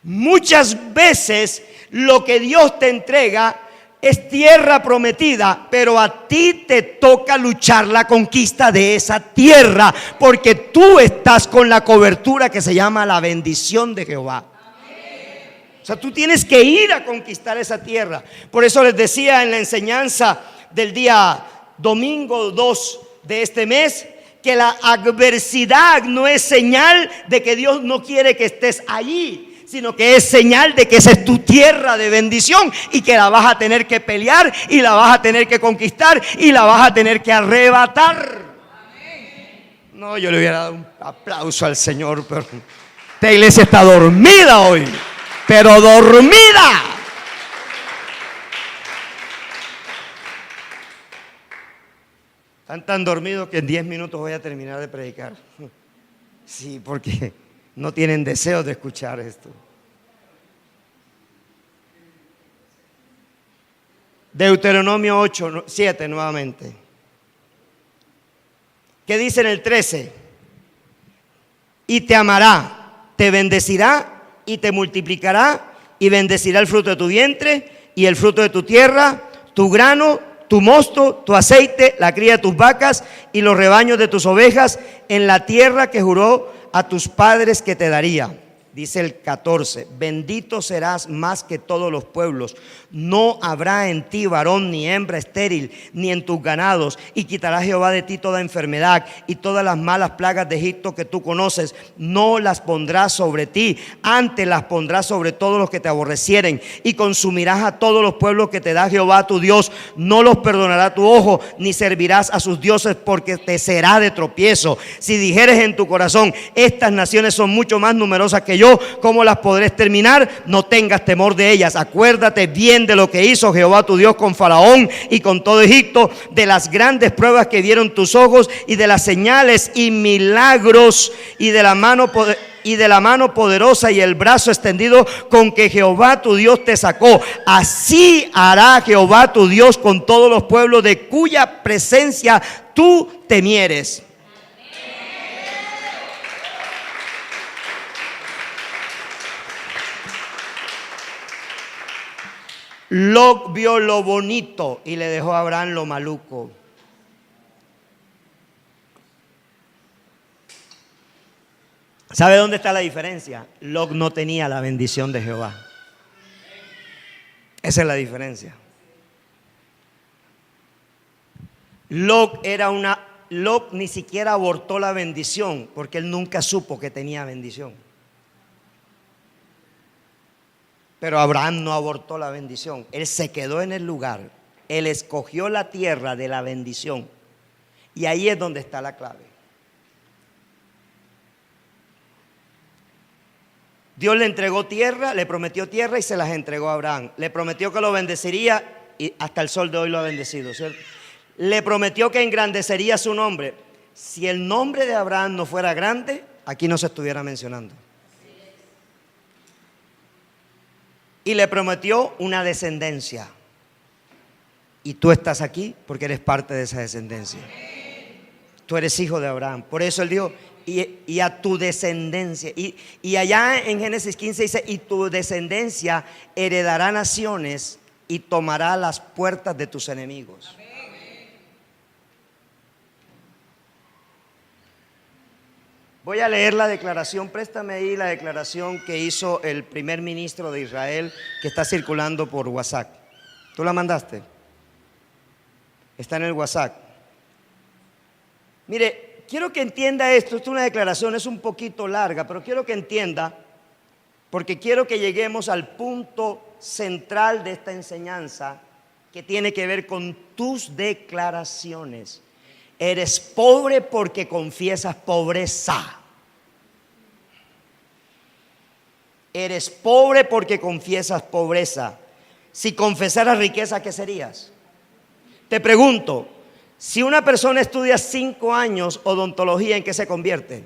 Muchas veces lo que Dios te entrega es tierra prometida, pero a ti te toca luchar la conquista de esa tierra, porque tú estás con la cobertura que se llama la bendición de Jehová. O sea, tú tienes que ir a conquistar esa tierra. Por eso les decía en la enseñanza del día domingo 2 de este mes, que la adversidad no es señal de que Dios no quiere que estés allí, sino que es señal de que esa es tu tierra de bendición y que la vas a tener que pelear y la vas a tener que conquistar y la vas a tener que arrebatar. No, yo le hubiera dado un aplauso al Señor, pero esta iglesia está dormida hoy, pero dormida. Están tan dormidos que en 10 minutos voy a terminar de predicar. Sí, porque no tienen deseo de escuchar esto. Deuteronomio 8:7 nuevamente. ¿Qué dice en el 13? Y te amará, te bendecirá y te multiplicará y bendecirá el fruto de tu vientre y el fruto de tu tierra, tu grano, tu mosto, tu aceite, la cría de tus vacas y los rebaños de tus ovejas en la tierra que juró a tus padres que te daría. Dice el 14, bendito serás más que todos los pueblos. No habrá en ti varón ni hembra estéril, ni en tus ganados. Y quitará Jehová de ti toda enfermedad y todas las malas plagas de Egipto que tú conoces. No las pondrás sobre ti, antes las pondrás sobre todos los que te aborrecieren. Y consumirás a todos los pueblos que te da Jehová tu Dios. No los perdonará tu ojo, ni servirás a sus dioses, porque te será de tropiezo. Si dijeres en tu corazón, estas naciones son mucho más numerosas que yo, ¿cómo las podré exterminar? No tengas temor de ellas. Acuérdate bien de lo que hizo Jehová tu Dios con Faraón y con todo Egipto, de las grandes pruebas que vieron tus ojos y de las señales y milagros y de la mano poderosa y el brazo extendido con que Jehová tu Dios te sacó. Así hará Jehová tu Dios con todos los pueblos de cuya presencia tú temieres. Lot vio lo bonito y le dejó a Abraham lo maluco. ¿Sabe dónde está la diferencia? Lot no tenía la bendición de Jehová. Esa es la diferencia. Lot ni siquiera abortó la bendición porque él nunca supo que tenía bendición. Pero Abraham no abortó la bendición. Él se quedó en el lugar. Él escogió la tierra de la bendición. Y ahí es donde está la clave. Dios le entregó tierra, le prometió tierra y se las entregó a Abraham. Le prometió que lo bendeciría y hasta el sol de hoy lo ha bendecido, ¿cierto? Le prometió que engrandecería su nombre. Si el nombre de Abraham no fuera grande, aquí no se estuviera mencionando. Y le prometió una descendencia. Y tú estás aquí porque eres parte de esa descendencia. Tú eres hijo de Abraham. Por eso él dijo, y a tu descendencia. Y allá en Génesis 15 dice, y tu descendencia heredará naciones y tomará las puertas de tus enemigos. Voy a leer la declaración, préstame ahí la declaración que hizo el primer ministro de Israel, que está circulando por WhatsApp. ¿Tú la mandaste? Está en el WhatsApp. Mire, quiero que entienda esto. Esto es una declaración, es un poquito larga, pero quiero que entienda, porque quiero que lleguemos al punto central de esta enseñanza, que tiene que ver con tus declaraciones. Eres pobre porque confiesas pobreza. Eres pobre porque confiesas pobreza. Si confesaras riqueza, ¿qué serías? Te pregunto, si una persona estudia 5 años odontología, ¿en qué se convierte?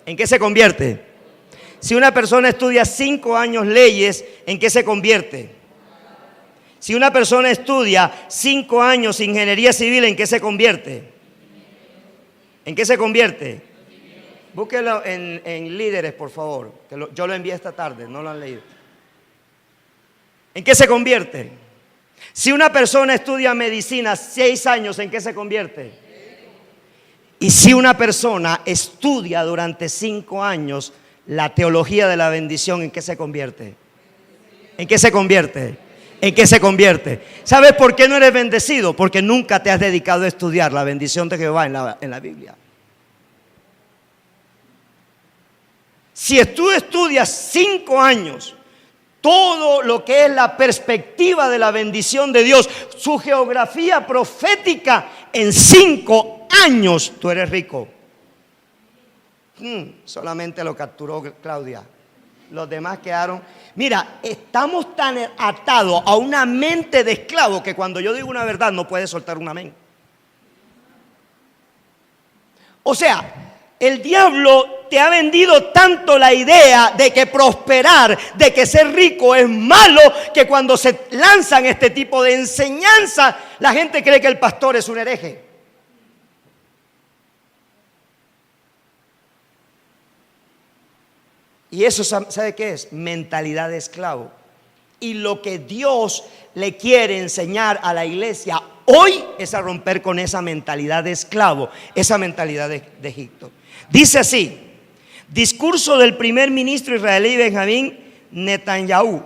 ¿En qué se convierte? Si una persona estudia 5 años leyes, ¿en qué se convierte? Si una persona estudia 5 años ingeniería civil, ¿en qué se convierte? ¿En qué se convierte? Búsquelo en líderes, por favor. Yo lo envié esta tarde, no lo han leído. ¿En qué se convierte? Si una persona estudia medicina 6 años, ¿en qué se convierte? Y si una persona estudia durante 5 años la teología de la bendición, ¿en qué se convierte? ¿En qué se convierte? ¿En qué se convierte? ¿Sabes por qué no eres bendecido? Porque nunca te has dedicado a estudiar la bendición de Jehová en la Biblia. Si tú estudias 5 años todo lo que es la perspectiva de la bendición de Dios, su geografía profética, en 5 años tú eres rico. Solamente lo capturó Claudia. Los demás quedaron. Mira, estamos tan atados a una mente de esclavo que cuando yo digo una verdad no puedes soltar un amén. O sea, el diablo te ha vendido tanto la idea de que prosperar, de que ser rico es malo, que cuando se lanzan este tipo de enseñanza, la gente cree que el pastor es un hereje. Y eso, ¿sabe qué es? Mentalidad de esclavo. Y lo que Dios le quiere enseñar a la iglesia hoy es a romper con esa mentalidad de esclavo, esa mentalidad de Egipto. Dice así: discurso del primer ministro israelí Benjamín Netanyahu.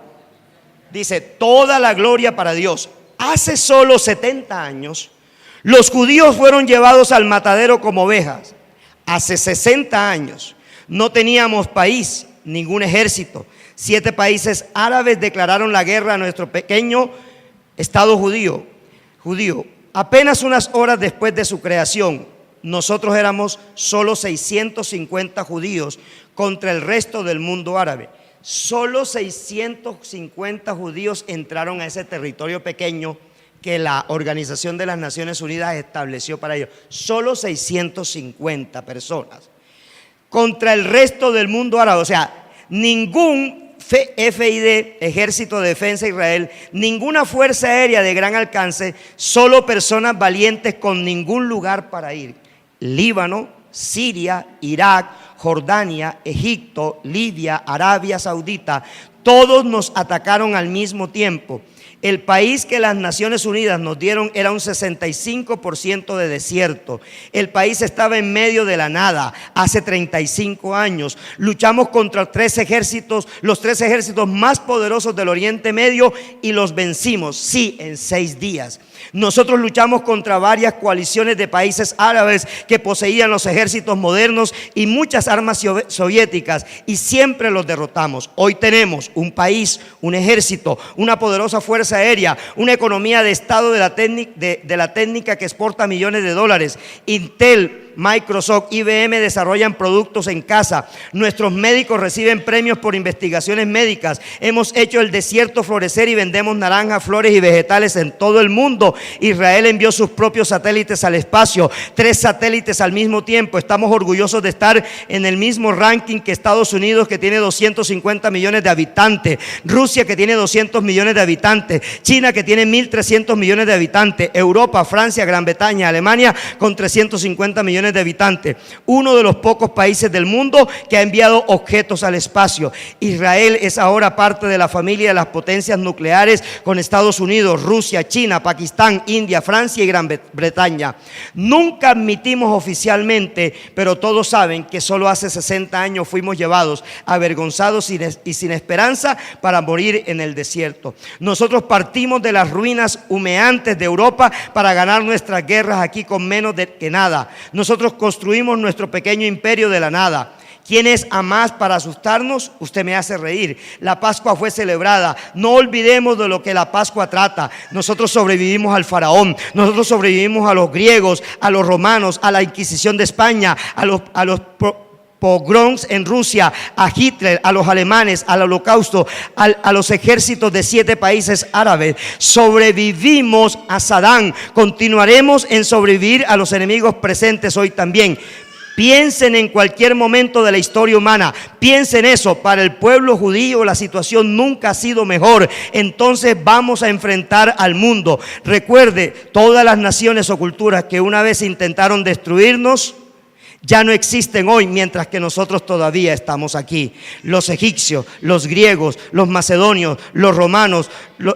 Dice: toda la gloria para Dios. Hace solo 70 años los judíos fueron llevados al matadero como ovejas. Hace 60 años no teníamos país, ningún ejército. 7 países árabes declararon la guerra a nuestro pequeño Estado judío. Apenas unas horas después de su creación, nosotros éramos solo 650 judíos contra el resto del mundo árabe. Solo 650 judíos entraron a ese territorio pequeño que la Organización de las Naciones Unidas estableció para ellos. Solo 650 personas contra el resto del mundo árabe. O sea, ningún FID, Ejército de Defensa de Israel, ninguna fuerza aérea de gran alcance, solo personas valientes con ningún lugar para ir. Líbano, Siria, Irak, Jordania, Egipto, Libia, Arabia Saudita, todos nos atacaron al mismo tiempo. El país que las Naciones Unidas nos dieron era un 65% de desierto. El país estaba en medio de la nada hace 35 años. Luchamos contra los 3 ejércitos más poderosos del Oriente Medio y los vencimos, sí, en 6 días. Nosotros luchamos contra varias coaliciones de países árabes que poseían los ejércitos modernos y muchas armas soviéticas y siempre los derrotamos. Hoy tenemos un país, un ejército, una poderosa fuerza aérea, una economía de estado de la técnica que exporta millones de dólares. Intel, Microsoft, IBM desarrollan productos en casa. Nuestros médicos reciben premios por investigaciones médicas. Hemos hecho el desierto florecer y vendemos naranjas, flores y vegetales en todo el mundo. Israel envió sus propios satélites al espacio, 3 satélites al mismo tiempo. Estamos orgullosos de estar en el mismo ranking que Estados Unidos, que tiene 250 millones de habitantes, Rusia, que tiene 200 millones de habitantes, China, que tiene 1.300 millones de habitantes, Europa, Francia, Gran Bretaña, Alemania, con 350 millones de habitantes. Uno de los pocos países del mundo que ha enviado objetos al espacio. Israel es ahora parte de la familia de las potencias nucleares con Estados Unidos, Rusia, China, Pakistán, India, Francia y Gran Bretaña. Nunca admitimos oficialmente, pero todos saben que solo hace 60 años fuimos llevados avergonzados y sin esperanza para morir en el desierto. Nosotros partimos de las ruinas humeantes de Europa para ganar nuestras guerras aquí con menos que nada. Nosotros construimos nuestro pequeño imperio de la nada. ¿Quién es Hamás para asustarnos? Usted me hace reír. La Pascua fue celebrada. No olvidemos de lo que la Pascua trata. Nosotros sobrevivimos al faraón. Nosotros sobrevivimos a los griegos, a los romanos, a la Inquisición de España, a los pogroms en Rusia, a Hitler, a los alemanes, al holocausto, a los ejércitos de 7 países árabes. Sobrevivimos a Saddam. Continuaremos en sobrevivir a los enemigos presentes hoy también. Piensen en cualquier momento de la historia humana. Piensen eso. Para el pueblo judío la situación nunca ha sido mejor. Entonces vamos a enfrentar al mundo. Recuerde, todas las naciones o culturas que una vez intentaron destruirnos ya no existen hoy, mientras que nosotros todavía estamos aquí. Los egipcios, los griegos, los macedonios, los romanos,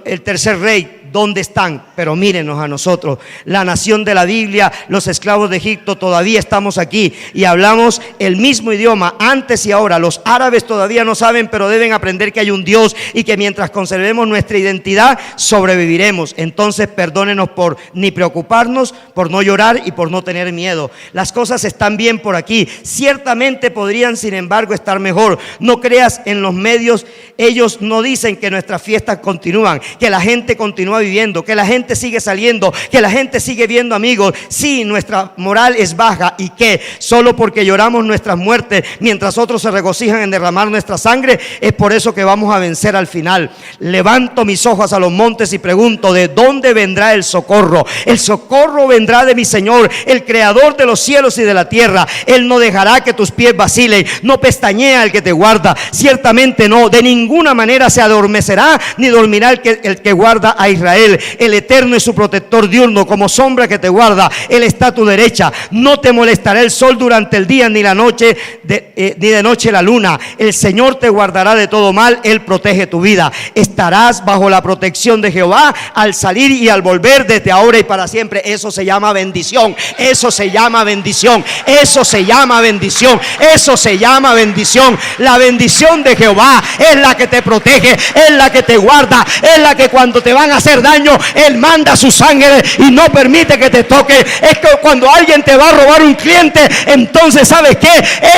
el tercer rey, ¿dónde están? Pero mírenos a nosotros, la nación de la Biblia, los esclavos de Egipto, todavía estamos aquí y hablamos el mismo idioma antes y ahora. Los árabes todavía no saben, pero deben aprender que hay un Dios y que mientras conservemos nuestra identidad, sobreviviremos. Entonces perdónenos por ni preocuparnos, por no llorar y por no tener miedo. Las cosas están bien por aquí. Ciertamente podrían, sin embargo, estar mejor. No creas en los medios, ellos no dicen que nuestras fiestas continúan, que la gente continúa viviendo, que la gente sigue saliendo, que la gente sigue viendo amigos. Sí, nuestra moral es baja y que solo porque lloramos nuestras muertes mientras otros se regocijan en derramar nuestra sangre, es por eso que vamos a vencer al final. Levanto mis ojos a los montes y pregunto, ¿de dónde vendrá el socorro? El socorro vendrá de mi Señor, el creador de los cielos y de la tierra. Él no dejará que tus pies vacilen, no pestañea el que te guarda, ciertamente no, de ninguna manera se adormecerá ni dormirá el que guarda a Israel. El Eterno es su protector diurno, como sombra que te guarda, Él está a tu derecha. No te molestará el sol durante el día, ni la noche ni de noche la luna. El Señor te guardará de todo mal, Él protege tu vida. Estarás bajo la protección de Jehová al salir y al volver, desde ahora y para siempre. Eso se llama bendición, eso se llama bendición, eso se llama bendición, eso se llama bendición. La bendición de Jehová es la que te protege, es la que te guarda, es la que cuando te van a hacer daño, Él manda su sangre y no permite que te toque. Es que cuando alguien te va a robar un cliente, entonces ¿sabes qué?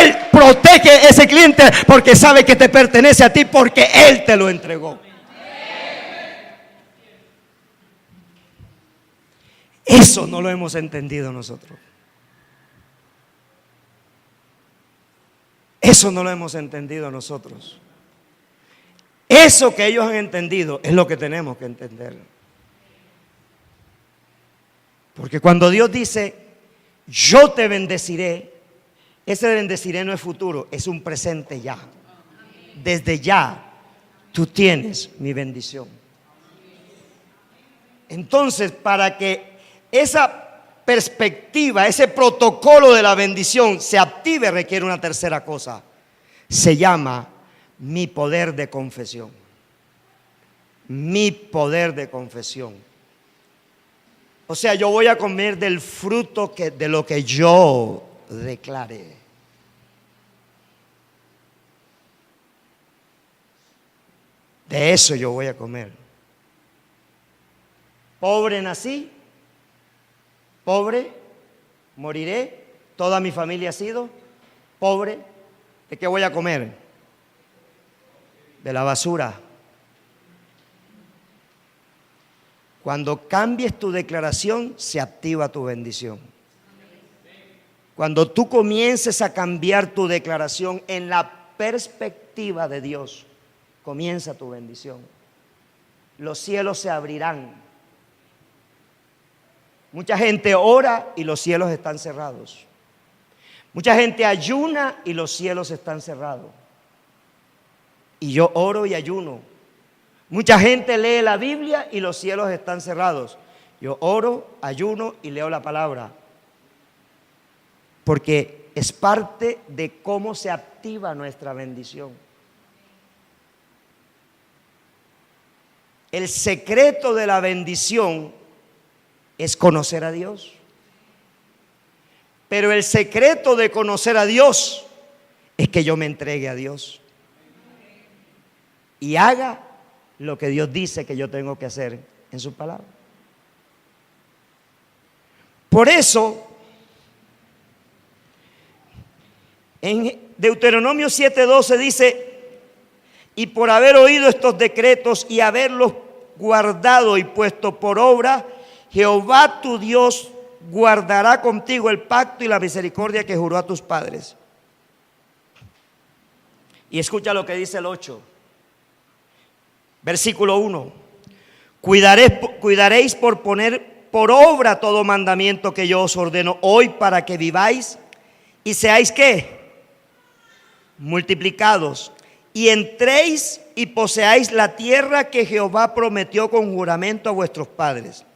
Él protege ese cliente porque sabe que te pertenece a ti, porque Él te lo entregó. Eso no lo hemos entendido nosotros. Eso no lo hemos entendido nosotros. Eso que ellos han entendido es lo que tenemos que entender. Porque cuando Dios dice, yo te bendeciré, ese bendeciré no es futuro, es un presente ya. Desde ya tú tienes mi bendición. Entonces, para que esa perspectiva, ese protocolo de la bendición se active, requiere una tercera cosa. Se llama mi poder de confesión. Mi poder de confesión. O sea, yo voy a comer del fruto de lo que yo declare. De eso yo voy a comer. Pobre nací, pobre moriré, toda mi familia ha sido pobre. ¿De qué voy a comer? De la basura. Cuando cambies tu declaración, se activa tu bendición. Cuando tú comiences a cambiar tu declaración en la perspectiva de Dios, comienza tu bendición. Los cielos se abrirán. Mucha gente ora y los cielos están cerrados. Mucha gente ayuna y los cielos están cerrados. Y yo oro y ayuno. Mucha gente lee la Biblia y los cielos están cerrados. Yo oro, ayuno y leo la palabra. Porque es parte de cómo se activa nuestra bendición. El secreto de la bendición es conocer a Dios. Pero el secreto de conocer a Dios es que yo me entregue a Dios y haga lo que Dios dice que yo tengo que hacer en su palabra. Por eso, en Deuteronomio 7:12 dice: y por haber oído estos decretos y haberlos guardado y puesto por obra, Jehová tu Dios guardará contigo el pacto y la misericordia que juró a tus padres. Y escucha lo que dice el 8, versículo 1. Cuidaréis por poner por obra todo mandamiento que yo os ordeno hoy, para que viváis y seáis ¿qué? Multiplicados, y entréis y poseáis la tierra que Jehová prometió con juramento a vuestros padres.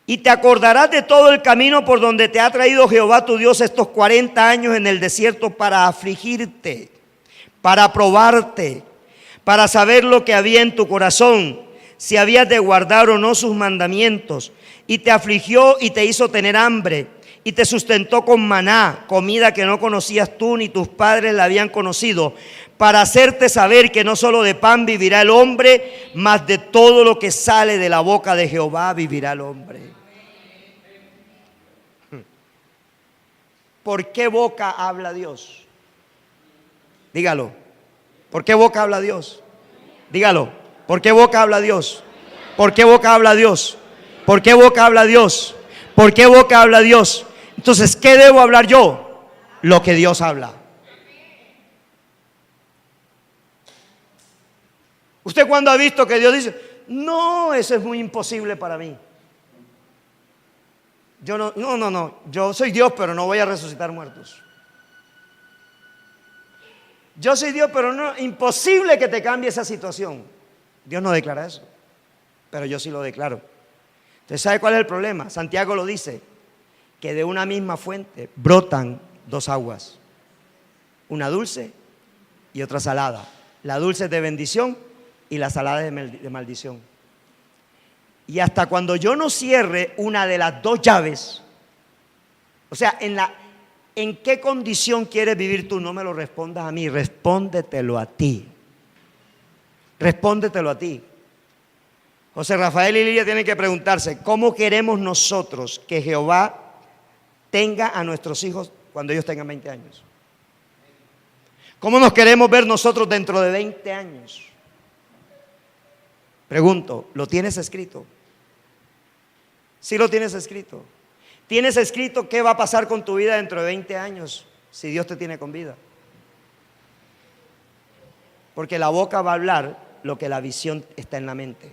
Y te acordarás de todo el camino por donde te ha traído Jehová tu Dios estos 40 años en el desierto para afligirte, para probarte, para saber lo que había en tu corazón, si habías de guardar o no sus mandamientos. Y te afligió y te hizo tener hambre, y te sustentó con maná, comida que no conocías tú ni tus padres la habían conocido, para hacerte saber que no solo de pan vivirá el hombre, mas de todo lo que sale de la boca de Jehová vivirá el hombre. ¿Por qué boca habla Dios? Dígalo. ¿Por qué boca habla Dios? Dígalo. ¿Por qué boca habla Dios? ¿Por qué boca habla Dios? ¿Por qué boca habla Dios? ¿Por qué boca habla Dios? Entonces, ¿qué debo hablar yo? Lo que Dios habla. ¿Usted cuándo ha visto que Dios dice, no, eso es muy imposible para mí? Yo no, yo soy Dios, pero no voy a resucitar muertos. Yo soy Dios, pero no, imposible que te cambie esa situación. Dios no declara eso, pero yo sí lo declaro. Entonces, ¿sabe cuál es el problema? Santiago lo dice, que de una misma fuente brotan dos aguas, una dulce y otra salada. La dulce es de bendición y la salada es de maldición. Y hasta cuando yo no cierre una de las dos llaves, o sea, ¿en qué condición quieres vivir tú? No me lo respondas a mí, respóndetelo a ti. Respóndetelo a ti. José Rafael y Lilia tienen que preguntarse, ¿cómo queremos nosotros que Jehová tenga a nuestros hijos cuando ellos tengan 20 años? ¿Cómo nos queremos ver nosotros dentro de 20 años? Pregunto, ¿lo tienes escrito? ¿Sí lo tienes escrito? ¿Tienes escrito qué va a pasar con tu vida dentro de 20 años si Dios te tiene con vida? Porque la boca va a hablar lo que la visión está en la mente.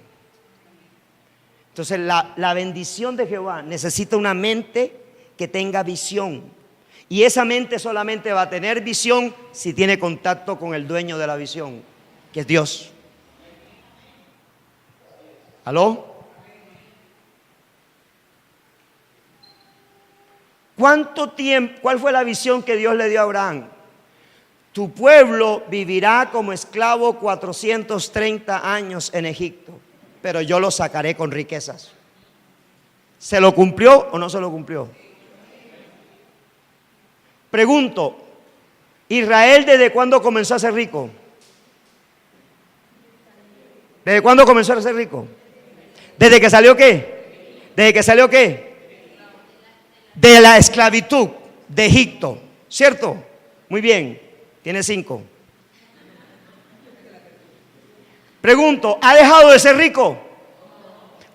Entonces la bendición de Jehová necesita una mente que tenga visión. Y esa mente solamente va a tener visión si tiene contacto con el dueño de la visión, que es Dios. ¿Aló? ¿Cuánto tiempo? ¿Cuál fue la visión que Dios le dio a Abraham? Tu pueblo vivirá como esclavo 430 años en Egipto, pero yo lo sacaré con riquezas. ¿Se lo cumplió o no se lo cumplió? Pregunto, ¿Israel desde cuándo comenzó a ser rico? ¿Desde cuándo comenzó a ser rico? ¿Desde que salió qué? ¿Desde que salió qué? De la esclavitud de Egipto, ¿cierto? Muy bien, tiene 5. Pregunto, ¿ha dejado de ser rico?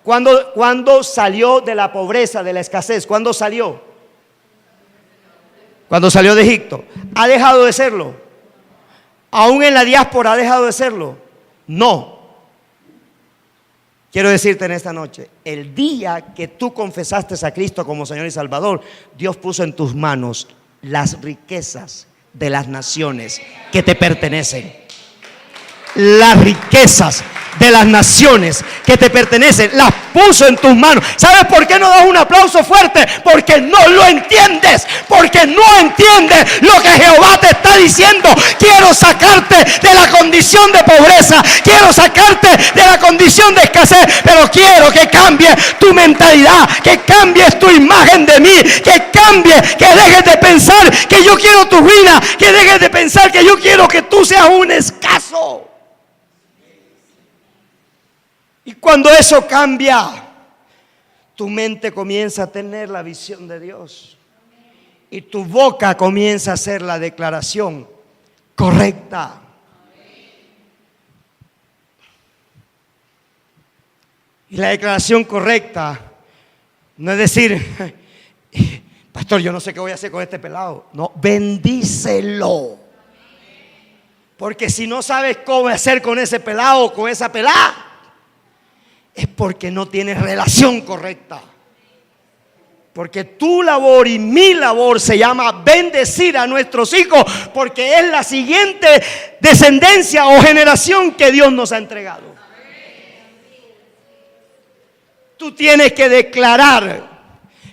¿Cuándo salió de la pobreza, de la escasez? ¿Cuándo salió? Cuando salió de Egipto. ¿Ha dejado de serlo? ¿Aún en la diáspora ha dejado de serlo? No. Quiero decirte en esta noche, el día que tú confesaste a Cristo como Señor y Salvador, Dios puso en tus manos las riquezas de las naciones que te pertenecen. Las riquezas de las naciones que te pertenecen, las puso en tus manos. ¿Sabes por qué no das un aplauso fuerte? Porque no lo entiendes, porque no entiendes lo que Jehová te está diciendo. Quiero sacarte de la condición de pobreza, quiero sacarte de la condición de escasez, pero quiero que cambies tu mentalidad, que cambies tu imagen de mí, que cambies, que dejes de pensar que yo quiero tu ruina, que dejes de pensar que yo quiero que tú seas un escaso. Y cuando eso cambia, tu mente comienza a tener la visión de Dios. Y tu boca comienza a hacer la declaración correcta. Y la declaración correcta no es decir, pastor, yo no sé qué voy a hacer con este pelado. No, bendícelo. Porque si no sabes cómo hacer con ese pelado o con esa pelada, es porque no tienes relación correcta. Porque tu labor y mi labor se llama bendecir a nuestros hijos, porque es la siguiente descendencia o generación que Dios nos ha entregado. Tú tienes que declarar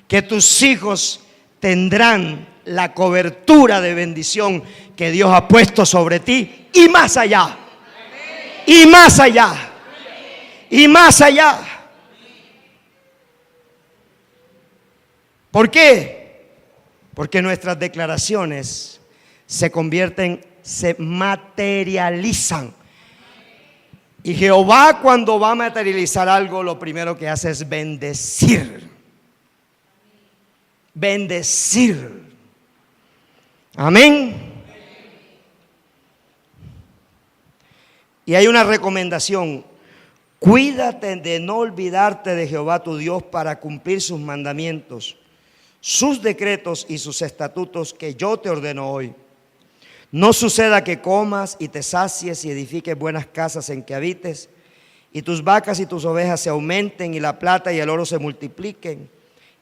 que tus hijos tendrán la cobertura de bendición que Dios ha puesto sobre ti, y más allá, y más allá, y más allá. ¿Por qué? Porque nuestras declaraciones se convierten, se materializan. Y Jehová, cuando va a materializar algo, lo primero que hace es bendecir. Bendecir. Amén. Y hay una recomendación: cuídate de no olvidarte de Jehová tu Dios para cumplir sus mandamientos, sus decretos y sus estatutos que yo te ordeno hoy. No suceda que comas y te sacies y edifiques buenas casas en que habites, y tus vacas y tus ovejas se aumenten, y la plata y el oro se multipliquen,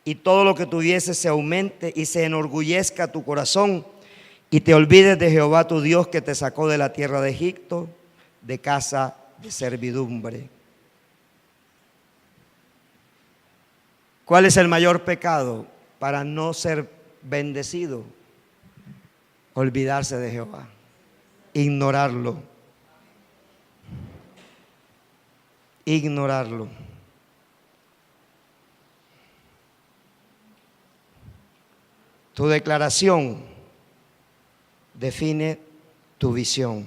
y todo lo que tuvieses se aumente, y se enorgullezca tu corazón, y te olvides de Jehová tu Dios, que te sacó de la tierra de Egipto, de casa de servidumbre. ¿Cuál es el mayor pecado para no ser bendecido? Olvidarse de Jehová, ignorarlo, ignorarlo. Tu declaración define tu visión.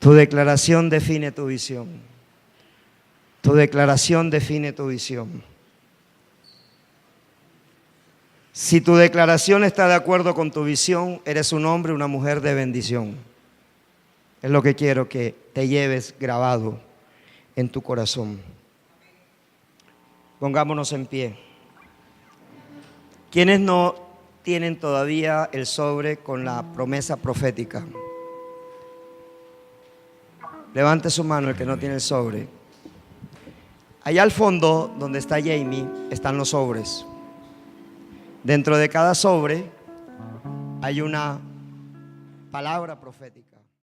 Tu declaración define tu visión. Tu declaración define tu visión. Si tu declaración está de acuerdo con tu visión, eres un hombre o una mujer de bendición. Es lo que quiero que te lleves grabado en tu corazón. Pongámonos en pie. ¿Quiénes no tienen todavía el sobre con la promesa profética? Levante su mano el que no tiene el sobre. Allá al fondo, donde está Jamie, están los sobres. Dentro de cada sobre hay una palabra profética.